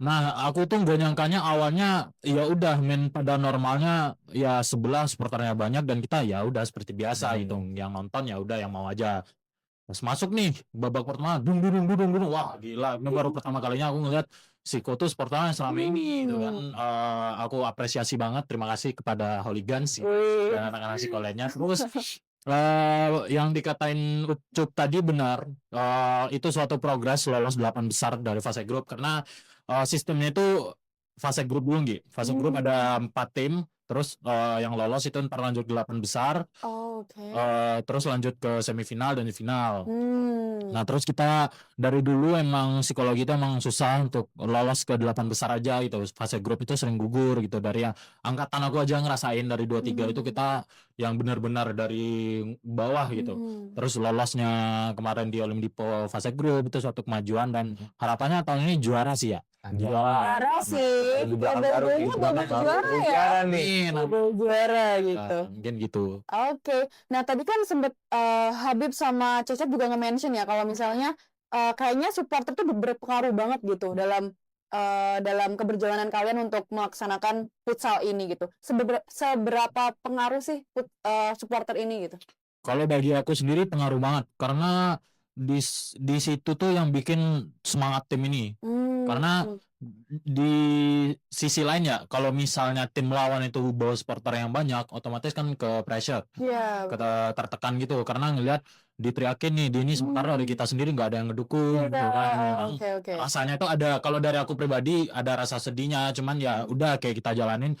Nah, aku tuh nggak nyangkanya awalnya ya udah main pada normalnya ya sebelah supporternya banyak dan kita ya udah seperti biasa gitu. Yang nonton ya udah yang mau aja. Pas masuk nih babak pertama dung. Wah, gila. Ini baru pertama kalinya aku ngeliat Siko tuh supporternya selama ini gitu kan. Aku apresiasi banget, terima kasih kepada Hooligans dan anak-anak Sikolennya. Terus yang dikatain Ucup tadi benar, itu suatu progres lolos 8 besar dari fase grup karena sistemnya itu fase grup dulu Gi. Fase grup ada 4 tim, terus yang lolos itu ntar lanjut 8 besar, Oh, oke. terus lanjut ke semifinal dan final. Nah, terus kita dari dulu emang psikologi itu emang susah untuk lolos ke 8 besar aja gitu. Fase grup itu sering gugur gitu. Dari yang angkatan aku aja ngerasain dari 23 itu kita yang benar-benar dari bawah gitu. Terus lolosnya kemarin di Olimpiade fase grup itu suatu kemajuan dan harapannya tahun ini juara sih ya. Juara sih. Di belakang baru, Kabarnya di bagus belakang baru. juara ya. Juara nih. Juara gitu. Mungkin gitu. Oke. Nah, tadi kan sempet Habib sama Cecep juga nge-mention ya kalau misalnya kayaknya supporter tuh berpengaruh banget gitu dalam keberjalanan kalian untuk melaksanakan futsal ini gitu. Seberapa pengaruh sih supporter ini gitu? Kalau bagi aku sendiri pengaruh banget karena di situ tuh yang bikin semangat tim ini. Karena di sisi lain ya, kalau misalnya tim lawan itu bawa supporter yang banyak, otomatis kan ke pressure, Iya. tertekan gitu. Karena ngelihat diteriakin nih, ini sementara dari kita sendiri nggak ada yang ngedukung, gitu kan. Memang Oke. rasanya itu ada, kalau dari aku pribadi ada rasa sedihnya, cuman ya udah kayak kita jalanin.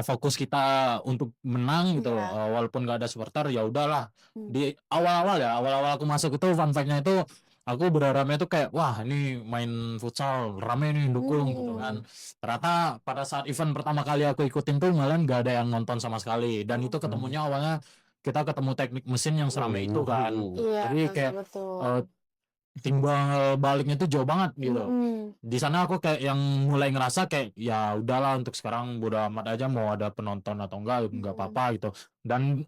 Fokus kita untuk menang gitu loh. Walaupun nggak ada supporter ya udahlah. Di awal-awal aku masuk itu fun fact-nya itu aku berharapnya tuh kayak wah ini main futsal rame nih dukung gitu kan. Ternyata pada saat event pertama kali aku ikutin tuh malah nggak ada yang nonton sama sekali dan itu ketemunya awalnya kita ketemu teknik mesin yang serame itu kan. Iya, Jadi kayak betul. timbal baliknya tuh jauh banget gitu. Di sana aku kayak yang mulai ngerasa kayak ya udahlah untuk sekarang bodo amat aja mau ada penonton atau enggak apa-apa gitu. Dan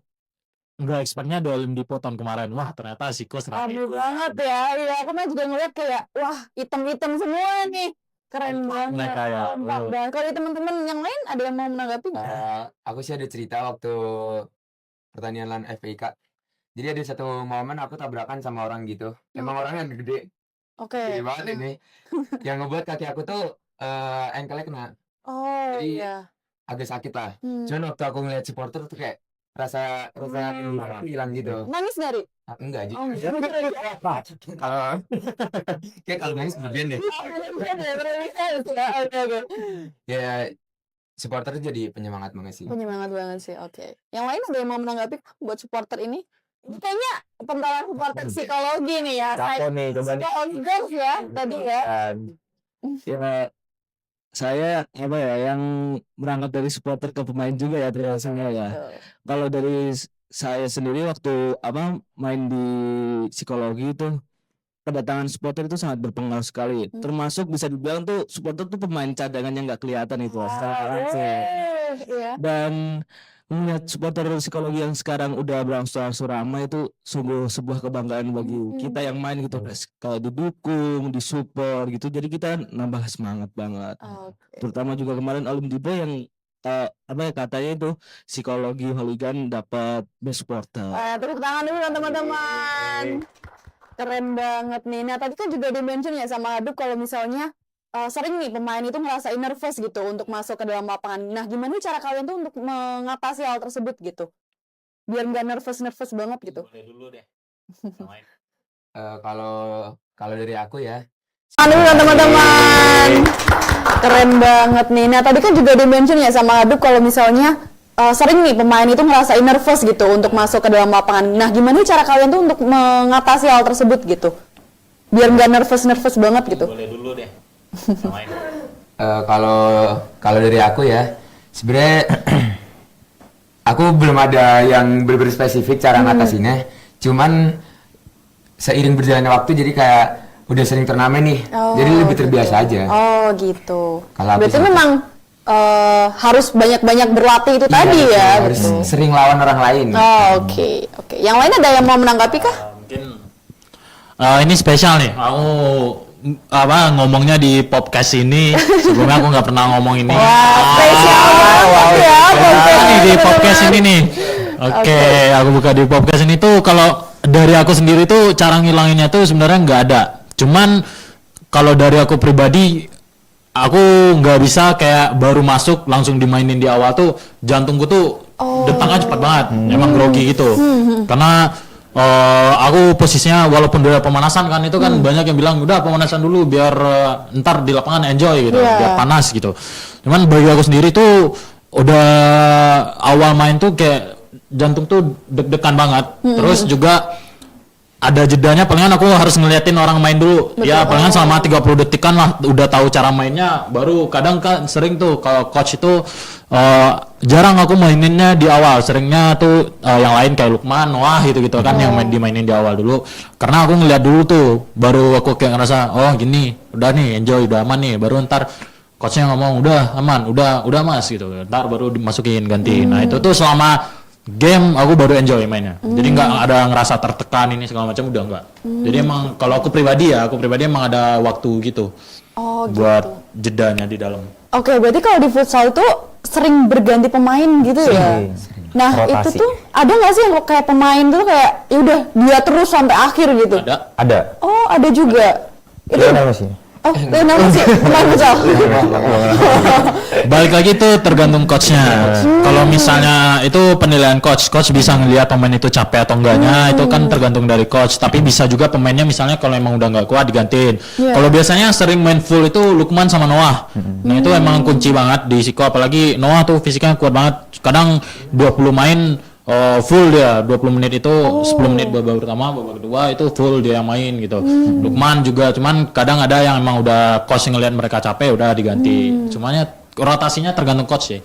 enggak expect-nya di Olimpiade tahun kemarin. Wah, ternyata Siko serame. Aduh banget ya. Iya, aku mah juga ngeliat kayak wah, hitam-hitam semua nih. Keren banget. Mereka ya. Kompak banget. Kalau teman-teman yang lain ada yang mau menanggapi nggak? Aku sih ada cerita waktu pertandingan lawan FPK. Jadi ada satu momen aku tabrakan sama orang gitu. Emang orangnya gede Oke. banget ini. Yang ngebuat kaki aku tuh ankle-nya kena. Oh Jadi iya. agak sakit lah. Cuman waktu aku ngeliat supporter tuh kayak rasa hilang gitu. Nangis nggak, Ri? Enggak aja. Oh, enggak. Kayak kalau nangis berlebihan deh. Oke. Ya supporter jadi penyemangat banget sih. Penyemangat banget sih. Oke. Yang lain ada yang mau menanggapi buat supporter ini? Ini kayaknya pentolan supporter psikologi nih ya. Capo nih, coba nih. Psikologi girls ya tadi ya. Ya saya apa ya yang berangkat dari supporter ke pemain juga ya terbiasanya ya. Kalau dari saya sendiri waktu main di psikologi itu kedatangan supporter itu sangat berpengaruh sekali. Termasuk bisa dibilang tuh supporter tuh pemain cadangan yang nggak kelihatan itu. Iya. Dan melihat supporter psikologi yang sekarang udah berangsur-angsur ramai itu sungguh sebuah kebanggaan bagi kita yang main gitu. Kalau didukung, disupport gitu, jadi kita nambah semangat banget. Terutama juga kemarin Olimpiade yang katanya itu psikologi hooligan dapat best supporter. Tepuk tangan dulu dong teman-teman. Keren banget nih. Nah tadi kan juga di-mention ya sama Habib kalau misalnya sering nih pemain itu ngerasain nervous gitu untuk masuk ke dalam lapangan. Nah, gimana cara kalian tuh untuk mengatasi hal tersebut gitu? Biar nggak nervous banget gitu. Boleh dulu deh. Kalau dari aku ya. Halo teman-teman. Keren banget nih. Nah, tadi kan juga di-mention ya sama Habib kalau misalnya sering nih pemain itu ngerasain nervous gitu untuk masuk ke dalam lapangan. Nah, gimana cara kalian tuh untuk mengatasi hal tersebut gitu? Biar nggak nervous banget gitu. Boleh dulu deh. Kalau dari aku ya sebenarnya aku belum ada yang bener-bener spesifik cara ngatasinnya. Cuman seiring berjalannya waktu jadi kayak udah sering turnamen nih. Jadi lebih terbiasa aja. Oh gitu. Kalau aku Berarti sih- memang harus banyak-banyak berlatih itu Iya, tadi betul. ya. Harus Betul. sering lawan orang lain. Oh, oke. Yang lain ada yang mau menanggapi kah? Mungkin ini spesial nih. Aku ngomongnya di podcast ini. Sebelumnya aku nggak pernah ngomong ini. Wah, spesial banget ya podcast Ini di ini, podcast teman-teman. ini nih. Oke, aku buka di podcast ini tuh kalau dari aku sendiri tuh cara ngilanginnya tuh sebenarnya nggak ada. Cuman kalau dari aku pribadi, aku nggak bisa kayak baru masuk langsung dimainin di awal tuh jantungku tuh detaknya cepat banget. Emang grogi gitu. Karena aku posisinya walaupun udah pemanasan kan itu kan banyak yang bilang udah pemanasan dulu biar ntar di lapangan enjoy gitu, Iya. biar panas gitu. Cuman bagi aku sendiri tuh udah awal main tuh kayak jantung tuh deg-degan banget. Terus juga ada jedanya, palingan aku harus ngeliatin orang main dulu. Ya palingan selama 30 detikan lah udah tahu cara mainnya. Baru kadang kan sering tuh kalau coach itu jarang aku maininnya di awal. Seringnya tuh yang lain kayak Lukman, Noah gitu-gitu kan yang dimainin di awal dulu. Karena aku ngeliat dulu tuh, baru aku kayak ngerasa oh gini, udah nih enjoy, udah aman nih. Baru ntar coachnya ngomong udah aman, udah mas gitu. Ntar baru dimasukin gantiin. Nah itu tuh selama game aku baru enjoy mainnya. Jadi nggak ada ngerasa tertekan ini segala macam, udah nggak. Jadi emang kalau aku pribadi emang ada waktu gitu Oh, buat jedanya di dalam. Oke, berarti kalau di futsal itu sering berganti pemain gitu ya? Nah, Rotasi. itu tuh ada nggak sih yang kayak pemain tuh kayak ya udah dia terus sampai akhir gitu? Ada. Oh, ada juga. Itu Lionel Messi. Oh, Lionel Messi pemain futsal. Balik lagi tuh tergantung coachnya. Kalau misalnya itu penilaian coach bisa ngelihat pemain itu capek atau enggaknya, itu kan tergantung dari coach. Tapi bisa juga pemainnya misalnya kalau emang udah nggak kuat digantiin. Kalau biasanya sering main full itu Lukman sama Noah. Nah itu emang kunci banget di Siko, apalagi Noah tuh fisiknya kuat banget. Kadang 20 main full dia 20 menit itu 10 menit babak pertama, babak kedua itu full dia yang main gitu. Lukman juga, cuman kadang ada yang emang udah coach ngeliat mereka capek udah diganti. Cumanya rotasinya tergantung coach sih.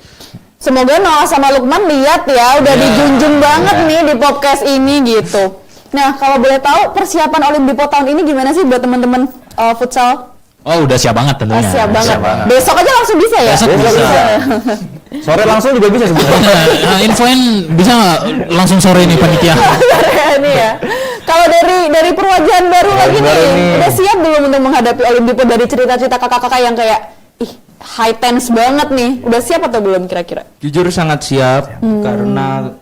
Semoga Noah sama Lukman lihat ya, udah dijunjung banget nih di podcast ini gitu. Nah, kalau boleh tahu persiapan Olimpiade tahun ini gimana sih buat teman-teman futsal? Oh udah siap banget tentunya. Siap banget. Besok aja langsung bisa ya? Besok bisa. Sore langsung juga bisa sebetulnya. Nah, infoin bisa nggak langsung sore nih panitia? Ini ya. Kalau dari perwajahan baru lagi baru nih, nih. udah siap belum untuk menghadapi Olimpiade dari cerita-cerita kakak-kakak yang kayak high tense banget nih? Udah siap atau belum kira-kira? Jujur sangat siap karena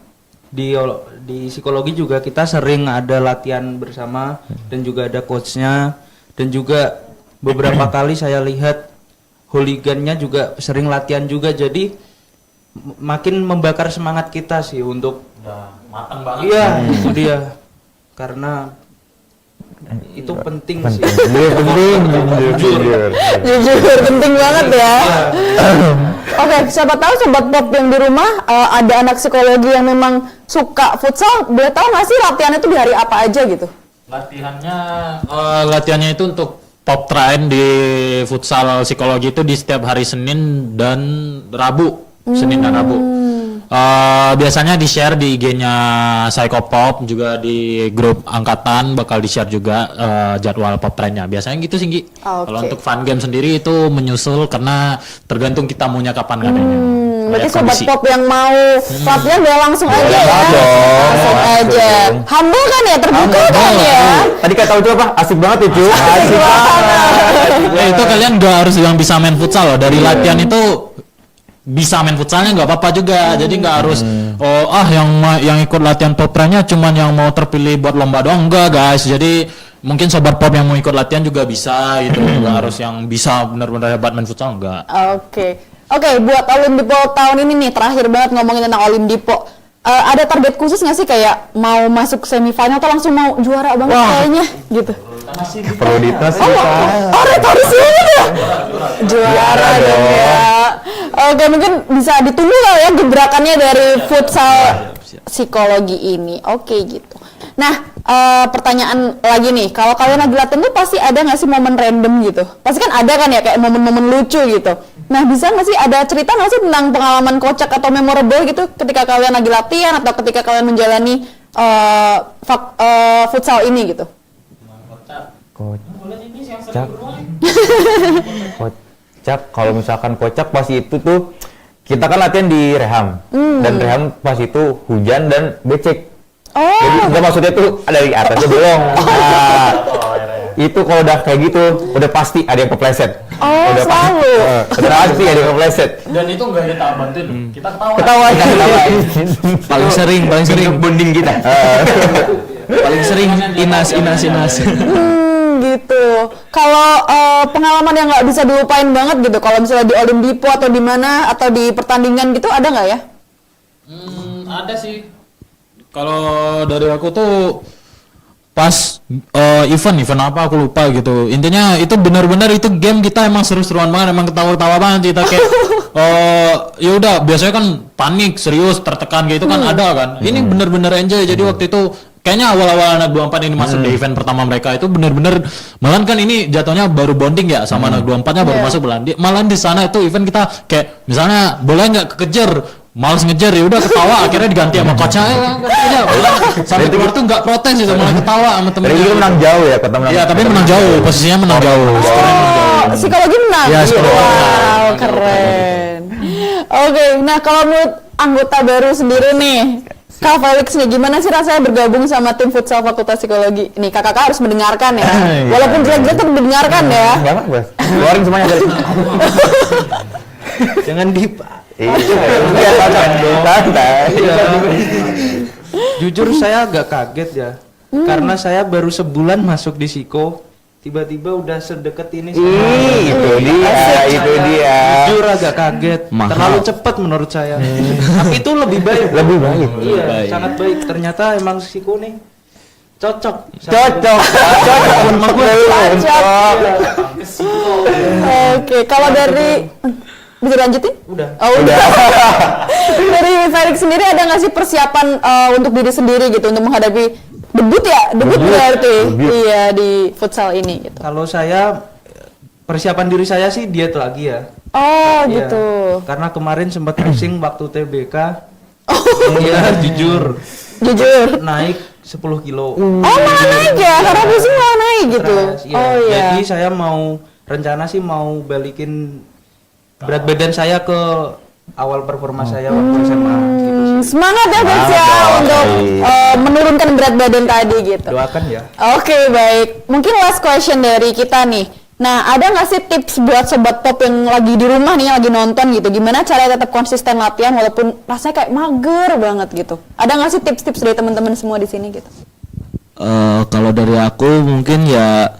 di psikologi juga kita sering ada latihan bersama dan juga ada coachnya, dan juga beberapa kali saya lihat hooligannya juga sering latihan juga, jadi makin membakar semangat kita sih untuk Matang banget. iya itu dia, karena itu penting sih. Iya penting, jujur. Jujur, penting banget ya. Oke, siapa tahu sobat pop yang di rumah ada anak psikologi yang memang suka futsal, boleh tahu nggak sih latihannya tuh di hari apa aja gitu? Latihannya itu untuk pop train di futsal psikologi itu di setiap hari Senin dan Rabu. Senin dan Rabu. Biasanya di-share di IG-nya Psychopop, juga di grup angkatan bakal di-share juga jadwal pop trainnya. Biasanya gitu sih, Gi. Oke. Kalau untuk fun game sendiri itu menyusul karena tergantung kita maunya kapan katanya. Berarti Lihat sobat kondisi. pop yang mau latihan boleh langsung aja ya. Langsung aja. Humble kan ya, terbuka kan ya. Tadi kata itu apa? Asik banget ya, Cu. Asik banget. Itu kalian nggak harus yang bisa main futsal loh. Dari latihan itu bisa main futsalnya nggak apa-apa juga. Jadi nggak harus yang ikut latihan pop trainnya cuman yang mau terpilih buat lomba doang, enggak guys. Jadi mungkin sobat pop yang mau ikut latihan juga bisa gitu. Nggak harus yang bisa benar-benar hebat main futsal, enggak. Oke, buat Olimpiade tahun ini nih, terakhir banget ngomongin tentang Olimpiade. Ada target khusus nggak sih kayak mau masuk semifinal atau langsung mau juara banget kayaknya gitu? Perlu dites sih, Retoris banget ya? Juara dong ya. Oke, mungkin bisa ditunggu lah ya gebrakannya dari futsal psikologi ini. Oke gitu. Nah, pertanyaan lagi nih, kalau kalian lagi latihan tuh pasti ada nggak sih momen random gitu? Pasti kan ada kan ya kayak momen-momen lucu gitu. Nah, bisa nggak sih ada cerita nggak sih tentang pengalaman kocak atau memorable gitu ketika kalian lagi latihan atau ketika kalian menjalani futsal ini gitu? Kocak. Kocak, kalau misalkan kocak pas itu tuh kita kan latihan di reham dan reham pas itu hujan dan becek. Jadi nggak, maksudnya tuh dari atasnya bolong. Nah, itu kalau udah kayak gitu udah pasti ada yang kepleset. Udah selalu. Udah pasti ada yang kepleset. Dan itu nggak ada tak bantuin, kita ketawa. Ketawa. Paling sering bonding kita. paling sering inas. Gitu. Kalau pengalaman yang nggak bisa dilupain banget gitu, kalau misalnya di Olimpipo atau di mana atau di pertandingan gitu ada nggak ya? Ada sih. Kalau dari aku tuh pas event apa aku lupa gitu. Intinya itu benar-benar itu game kita emang seru-seruan banget, emang ketawa-ketawa banget kita kayak ya udah biasanya kan panik, serius, tertekan gitu kan ada kan. Ini benar-benar enjoy. Jadi waktu itu kayaknya awal-awal anak 24 ini masuk di event pertama mereka itu benar-benar, malahan kan ini jatuhnya baru bonding ya sama anak 24-nya baru masuk bulan. Malahan di sana itu event kita kayak misalnya boleh nggak kekejar, males ngejar ya udah ketawa, akhirnya diganti sama coachnya sampai keluar tuh nggak protes itu, malah ketawa sama temennya. Jadi menang jauh ya, kata menang. Iya, tapi menang jauh, posisinya menang jauh. Psikologi menang. Iya, psikologi Wow, keren. Oke, nah kalau menurut anggota baru sendiri nih, Kak Felix nih, gimana sih rasanya bergabung sama tim futsal Fakultas Psikologi? Nih kakak harus mendengarkan ya, walaupun jelek-jelek tetap mendengarkan ya. Enggak apa-apa, keluarin semuanya dari. Jangan Jujur saya agak kaget ya. Karena saya baru sebulan masuk di Psiko, tiba-tiba udah sedekat ini sama Itu dia. Jujur agak kaget. Terlalu cepat menurut saya. Tapi itu lebih baik. Iya, sangat baik. Ternyata emang Psiko nih cocok. Oke, kalau dari bisa lanjutin? Udah. Udah. Dari Felix sendiri ada nggak sih persiapan untuk diri sendiri gitu untuk menghadapi debut berarti iya di futsal ini gitu. Kalau saya persiapan diri saya sih diet lagi ya. Oh Iya. gitu. Karena kemarin sempat pusing waktu TBK. Iya, jujur naik 10 kilo. Malah naik ya, karena pusing malah naik gitu. Stres, iya. Oh iya. Jadi saya rencana sih mau balikin berat badan saya ke awal performa saya waktu SMA gitu sih. Semangat ya Felix ya untuk menurunkan berat badan tadi gitu. Doakan ya. Oke, baik. Mungkin last question dari kita nih. Nah, ada nggak sih tips buat sobat pop yang lagi di rumah nih, yang lagi nonton gitu? Gimana cara tetap konsisten latihan walaupun rasanya kayak mager banget gitu? Ada nggak sih tips-tips dari teman-teman semua di sini gitu? Kalau dari aku mungkin ya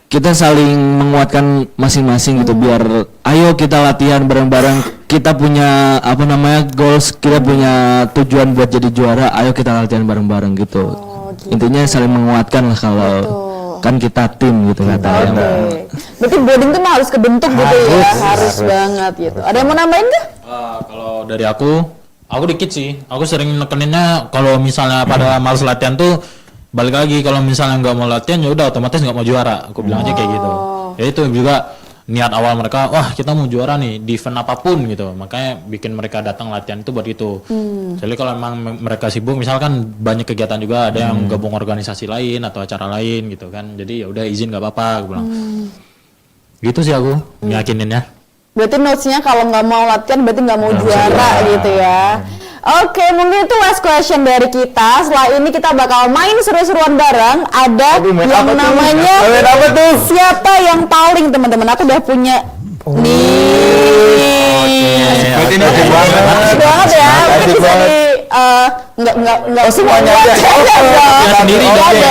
kita saling menguatkan masing-masing gitu, biar ayo kita latihan bareng-bareng, kita punya goals, kita punya tujuan buat jadi juara, ayo kita latihan bareng-bareng gitu. Intinya saling menguatkan lah kalau kan kita tim gitu katanya. Berarti bonding tuh harus kebentuk gitu ya, harus banget gitu. Ada yang mau nambahin nggak? Kalau dari aku dikit sih. Aku sering nekeninnya kalau misalnya pada males latihan tuh balik lagi, kalau misalnya nggak mau latihan ya udah otomatis nggak mau juara. Aku bilang aja kayak gitu. Ya itu juga niat awal mereka, wah kita mau juara nih di event apapun gitu, makanya bikin mereka datang latihan itu buat itu. Jadi kalau emang mereka sibuk, misalkan banyak kegiatan juga, ada yang gabung organisasi lain atau acara lain gitu kan, jadi ya udah izin nggak apa-apa, aku bilang. Gitu sih aku yakininnya. Berarti notes-nya kalau nggak mau latihan berarti nggak mau juara gitu ya. Oke, mungkin itu last question dari kita. Setelah ini kita bakal main seru-seruan bareng. Ada yang namanya siapa yang paling, teman-teman. Aku udah punya nih. Banget ya. Mungkin bisa di nggak semuanya aja. Sendiri aja.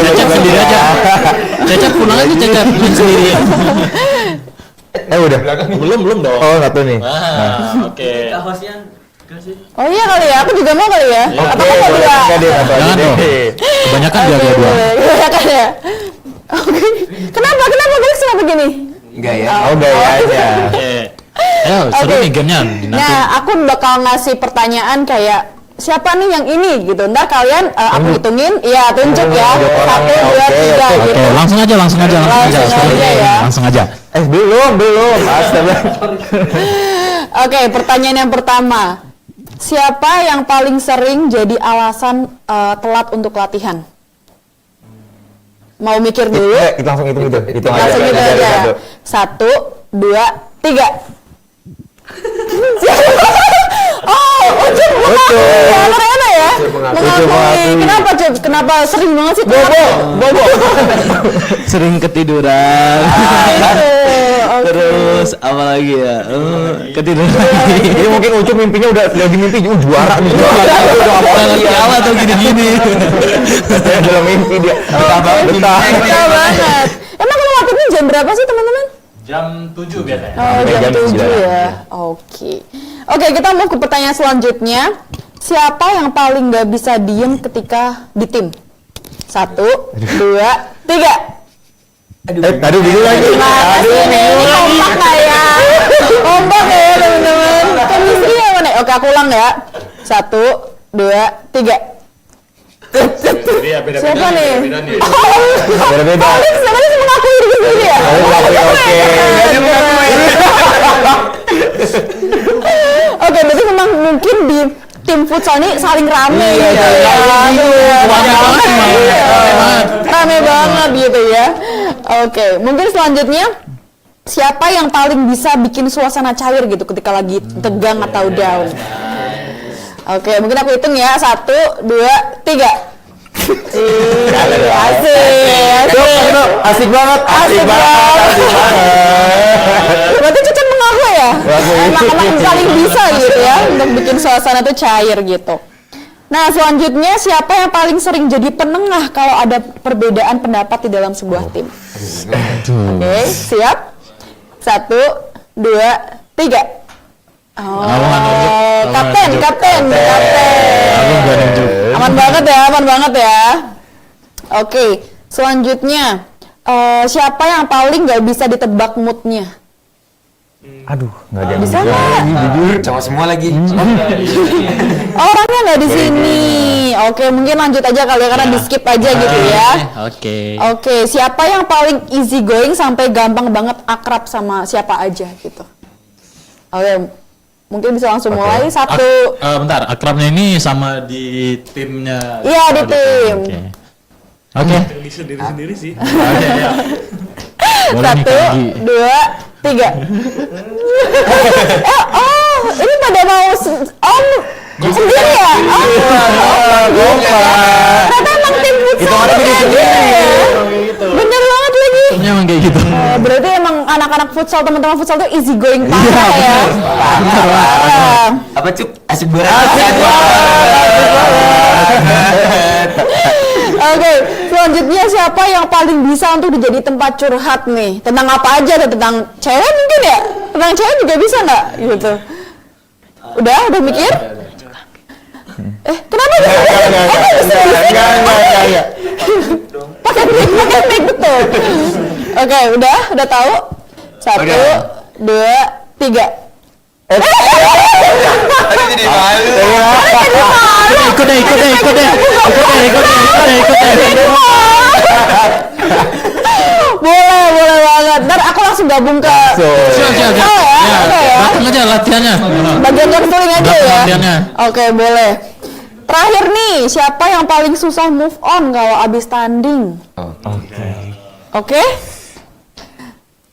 Cecep sendiri aja. Cecep pulang aja, Cecep sendiri. Udah. Belum dong. Oh, satu nih. Oke. Oh iya kali ya, aku juga mau kali ya. Atau kamu mau dua? Jangan dong. Kebanyakan dia dua. Kebanyakan ya. Oke. Kenapa Felix kenapa begini? Enggak ya. Gaya aja. Ayo, seru nih gamenya. Nah, aku bakal ngasih pertanyaan kayak siapa nih yang ini gitu. Ntar kalian aku hitungin, iya tunjuk ya. 1, 2, 3 gitu. Oke, langsung aja. Langsung aja ya. Langsung aja. Belum. Astaga. Oke, pertanyaan yang pertama. Siapa yang paling sering jadi alasan telat untuk latihan? Mau mikir dulu? Kita langsung hitung itu. Hitung Langsung gitu aja. 1, 2, 3. Oh, Ucup mengakui ya, ternyata ya. Mengakui. Kenapa Cup? Kenapa sering banget sih? Bobo. Sering ketiduran. Itu. Oke. Terus apa lagi ya? Ketiduran. Jadi mungkin Ucup mimpinya udah lagi mimpi juara nih. Lagi awal atau gini-gini. Dalam mimpi dia. Betah. Betah banget. Emang kalau latihannya jam berapa sih teman-teman? Jam 7 biasanya. Oh, jam jam 7 9. ya. Oke, kita mau ke pertanyaan selanjutnya. Siapa yang paling nggak bisa diem ketika di tim? 1, 2, 3. Aduh dulu lagi. Gimana sih ini? Ini kompak nggak ya? Kompak ya teman-teman. Chemistry ya mana? Oke, aku ulang ya. 1, 2, 3. Siapa nih? Beda-beda. Siapa sih mengakui diri sendiri ya? Oke, berarti memang mungkin di tim futsal ini saling rame gitu ya. Rame banget gitu ya. Oke, mungkin selanjutnya siapa yang paling bisa bikin suasana cair gitu ketika lagi tegang atau down? Oke, mungkin aku hitung ya. 1, 2, 3. Asik banget. Berarti Cucun mengaku ya? Anak-anak paling bisa gitu ya untuk bikin suasana tuh cair gitu. Nah, selanjutnya siapa yang paling sering jadi penengah kalau ada perbedaan pendapat di dalam sebuah tim? Oke, siap? 1, 2, 3. Oh, kapten. Aman banget ya. Oke, selanjutnya siapa yang paling nggak bisa ditebak moodnya? Aduh, nggak jadi. Bisa nggak? Jujur, sama semua lagi. Orangnya nggak di sini. Oke, mungkin lanjut aja kali ya karena di skip aja gitu ya. Oke, siapa yang paling easy going sampai gampang banget akrab sama siapa aja gitu? Oke, mungkin bisa langsung mulai. 1. Bentar, akrabnya ini sama di timnya. Iya, di tim. Oke. Sendiri-sendiri sih. 1, 2, 3. Ini pada mau sendiri ya? Ternyata emang tim futsal bener banget lagi. Timnya emang kayak gitu. Berarti emang anak-anak futsal, teman-teman futsal tuh easy going parah ya. Apa Cup? Asik banget. Oke, selanjutnya siapa yang paling bisa untuk dijadi tempat curhat nih? Tentang apa aja? Tentang cewek mungkin ya? Tentang cewek juga bisa nggak? Gitu. Udah mikir? Kenapa bisa? Enggak. Pakai mic betul. Oke, udah tahu? 1, 2, 3. Jadi malu. Ikut deh. Boleh banget. Ntar aku langsung gabung ke Siap. Langsung aja latihannya. bagian counseling aja ya. Latihannya. Oke, boleh. Terakhir nih, siapa yang paling susah move on kalau abis tanding? Oke?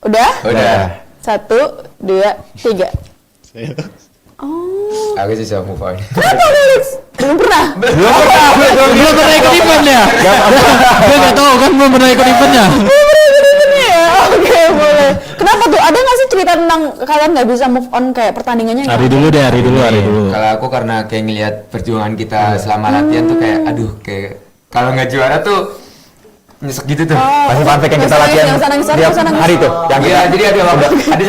Udah? 1, 2, 3. Oh. Aku sih bisa move on. Kenapa Felix? Belum pernah? Belum pernah ikut event ya? Gue nggak tahu kan belum pernah ikut eventnya. Ya, oke, boleh. Kenapa tuh? Ada nggak sih cerita tentang kalian nggak bisa move on kayak pertandingannya? Hari dulu. Kalau aku karena kayak ngelihat perjuangan kita selama latihan tuh kayak aduh kayak kalau nggak juara tuh nyesek gitu tuh. Pasti fun fact yang kita latihan tiap hari tuh. Iya, jadi ada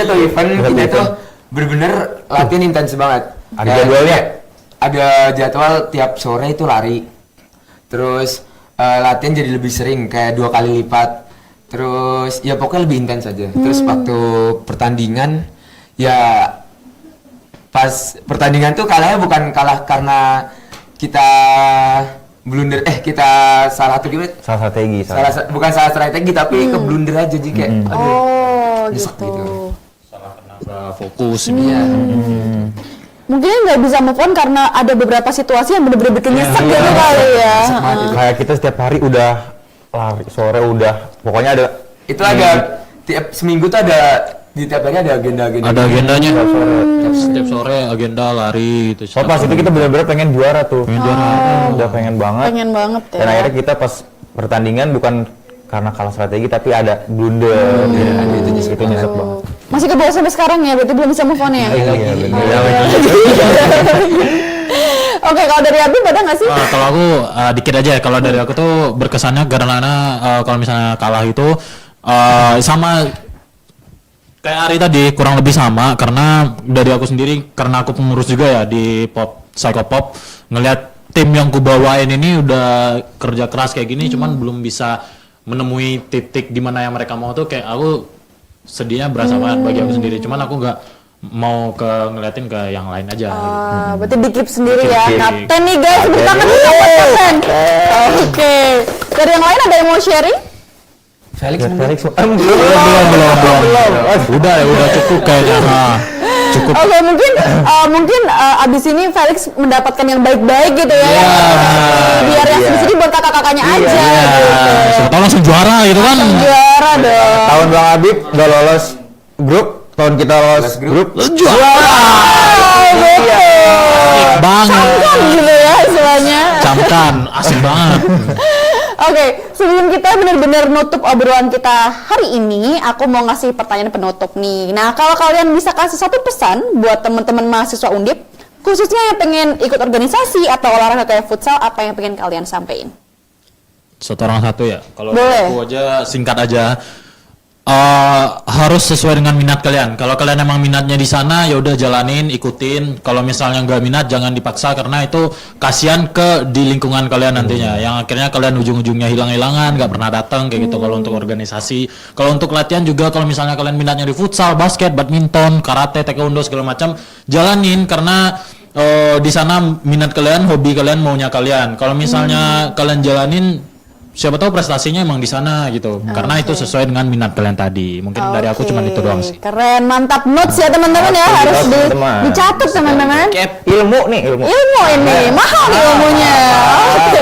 satu event kita tuh bener-bener latihan intens banget. Ada jadwalnya? Ada jadwal tiap sore itu lari. Terus latihan jadi lebih sering kayak 2 kali lipat. Terus ya pokoknya lebih intens aja. Terus waktu pertandingan ya pas pertandingan tuh kalahnya bukan kalah karena kita blunder kita salah tuh gimana? Salah strategi. Bukan salah strategi tapi ke blunder aja jadi kayak aduh. nyesek gitu. gitu. Nggak fokus ini. Iya. Mungkin nggak bisa move on karena ada beberapa situasi yang bener-bener bikin nyesek gitu kali ya. Kayak kita setiap hari udah lari, sore udah, pokoknya ada Itu ada tiap seminggu tuh ada di tiap hari ada agenda-agenda. Ada agendanya. Setiap sore agenda lari gitu. Oh pas itu kita benar-benar pengen juara tuh. Udah pengen banget. Pengen banget ya. Dan akhirnya kita pas pertandingan bukan karena kalah strategi tapi ada blunder. Itu nyesek banget. Masih kebawa sampai sekarang ya, berarti belum bisa move on ya? Iya benar. Oke, kalau dari Abi ada nggak sih? Kalau aku dikit aja ya. Kalau dari aku tuh berkesannya karena kalau misalnya kalah itu sama kayak Ari tadi kurang lebih sama karena dari aku sendiri karena aku pengurus juga ya di Psychopop ngelihat tim yang kubawain ini udah kerja keras kayak gini cuman belum bisa menemui titik di mana yang mereka mau tuh kayak aku sedihnya berasa banget bagi aku sendiri cuman aku nggak mau ngeliatin ke yang lain aja gitu. Berarti dikip sendiri ya. Dikip. Kapten nih guys, beri tangan nih buat kapten. Oke. Dari yang lain ada yang mau sharing? Felix belum. Udah cukup kayaknya. Cukup. Oke, mungkin abis ini Felix mendapatkan yang baik-baik gitu ya. Biar yang sedih-sedih buat kakak-kakaknya aja gitu. Siapa tahu langsung juara gitu kan. Juara dong. Tahun Bang Habib udah lolos grup, tahun kita lolos grup. Juara. Banget. Camkan gitu ya istilahnya. Camkan, asik banget. Oke, sebelum kita benar-benar nutup obrolan kita hari ini, aku mau ngasih pertanyaan penutup nih. Nah, kalau kalian bisa kasih satu pesan buat teman-teman mahasiswa Undip, khususnya yang pengen ikut organisasi atau olahraga kayak futsal, apa yang pengen kalian sampaikan? Satu orang satu ya. Kalau Boleh. aku aja singkat aja. Harus sesuai dengan minat kalian. Kalau kalian emang minatnya di sana, ya udah jalanin, ikutin. Kalau misalnya nggak minat, jangan dipaksa karena itu kasihan ke di lingkungan kalian nantinya. Yang akhirnya kalian ujung-ujungnya hilang-hilangan, nggak pernah datang kayak gitu. Kalau untuk organisasi, kalau untuk latihan juga, kalau misalnya kalian minatnya di futsal, basket, badminton, karate, taekwondo segala macam, jalanin karena di sana minat kalian, hobi kalian, maunya kalian. Kalau misalnya kalian jalanin, siapa tahu prestasinya emang di sana gitu. Karena itu sesuai dengan minat kalian tadi. Mungkin dari aku cuma itu doang sih. Keren, mantap notes ya teman-teman ya, harus dicatat teman-teman. Ilmu nih, ilmu. Ilmu ini, mahal ilmunya. Oke.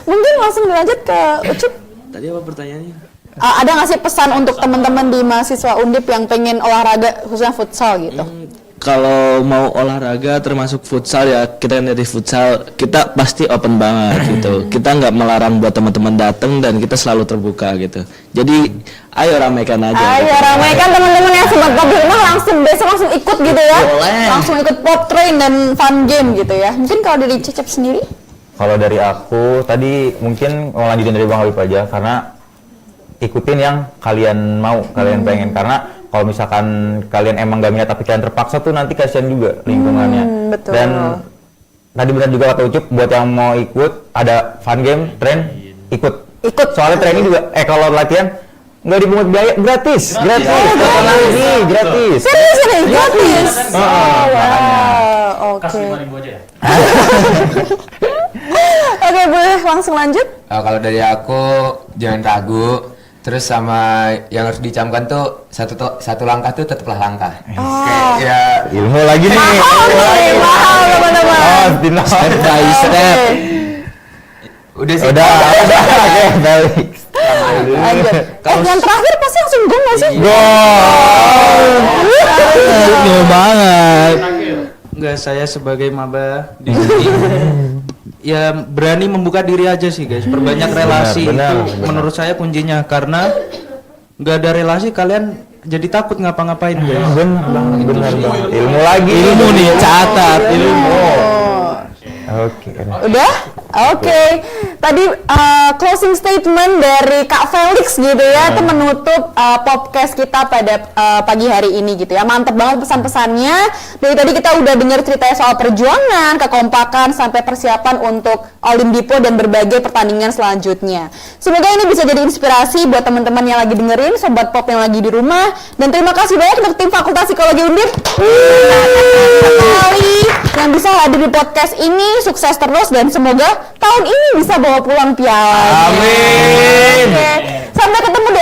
Mungkin langsung dilanjut ke Ucup. Tadi apa pertanyaannya? Ada nggak sih pesan untuk teman-teman di mahasiswa Undip yang pengen olahraga khususnya futsal gitu? Kalau mau olahraga termasuk futsal ya, kita dari futsal kita pasti open banget gitu. Kita nggak melarang buat teman-teman datang dan kita selalu terbuka gitu. Jadi ayo ramaikan aja. Ayo gitu. ramaikan teman-teman yang sobat pop di rumah besok langsung ikut gitu ya. Boleh. Langsung ikut pop train dan fun game gitu ya. Mungkin kalau dari Cecep sendiri? Kalau dari aku tadi mungkin mau lanjutin dari Bang Habib aja karena ikutin yang kalian mau, kalian pengen karena kalau misalkan kalian emang gak minat tapi kalian terpaksa tuh nanti kasihan juga lingkungannya. Betul. Dan tadi benar juga kata Ucup buat yang mau ikut ada fun game, train, ikut. Soalnya training juga kalau latihan nggak dipungut biaya, gratis. Gratis. Serius nih, gratis. Wow, oke. Kasih 5.000 aja ya. Oke, boleh langsung lanjut. Kalau dari aku jangan ragu. Terus sama yang harus dicamkan tuh satu langkah tuh tetaplah langkah. Kayak ya Ilmu lagi nih. Mahal teman-teman. Step by step. udah sih. Udah. Oke, balik. Lanjut. Yang terakhir pasti langsung gong nggak sih? Gol banget. Enggak, saya sebagai maba di sini ya berani membuka diri aja sih guys. Perbanyak relasi benar. itu menurut saya kuncinya karena nggak ada relasi kalian jadi takut ngapa-ngapain guys. Benar bang. Ilmu lagi. Ilmu nih, catat ilmu. Oke. Udah? Oke. Tadi closing statement dari Kak Felix gitu ya, itu menutup podcast kita pada pagi hari ini gitu ya. Mantep banget pesan-pesannya. Dari tadi kita udah dengar ceritanya soal perjuangan, kekompakan, sampai persiapan untuk Olimpiade dan berbagai pertandingan selanjutnya. Semoga ini bisa jadi inspirasi buat teman-teman yang lagi dengerin, sobat pop yang lagi di rumah. Dan terima kasih banyak untuk tim Fakultas Psikologi Undip yang bisa hadir di podcast ini. Sukses terus dan semoga tahun ini bisa bawa pulang piala. Amin. Oke. Sampai ketemu di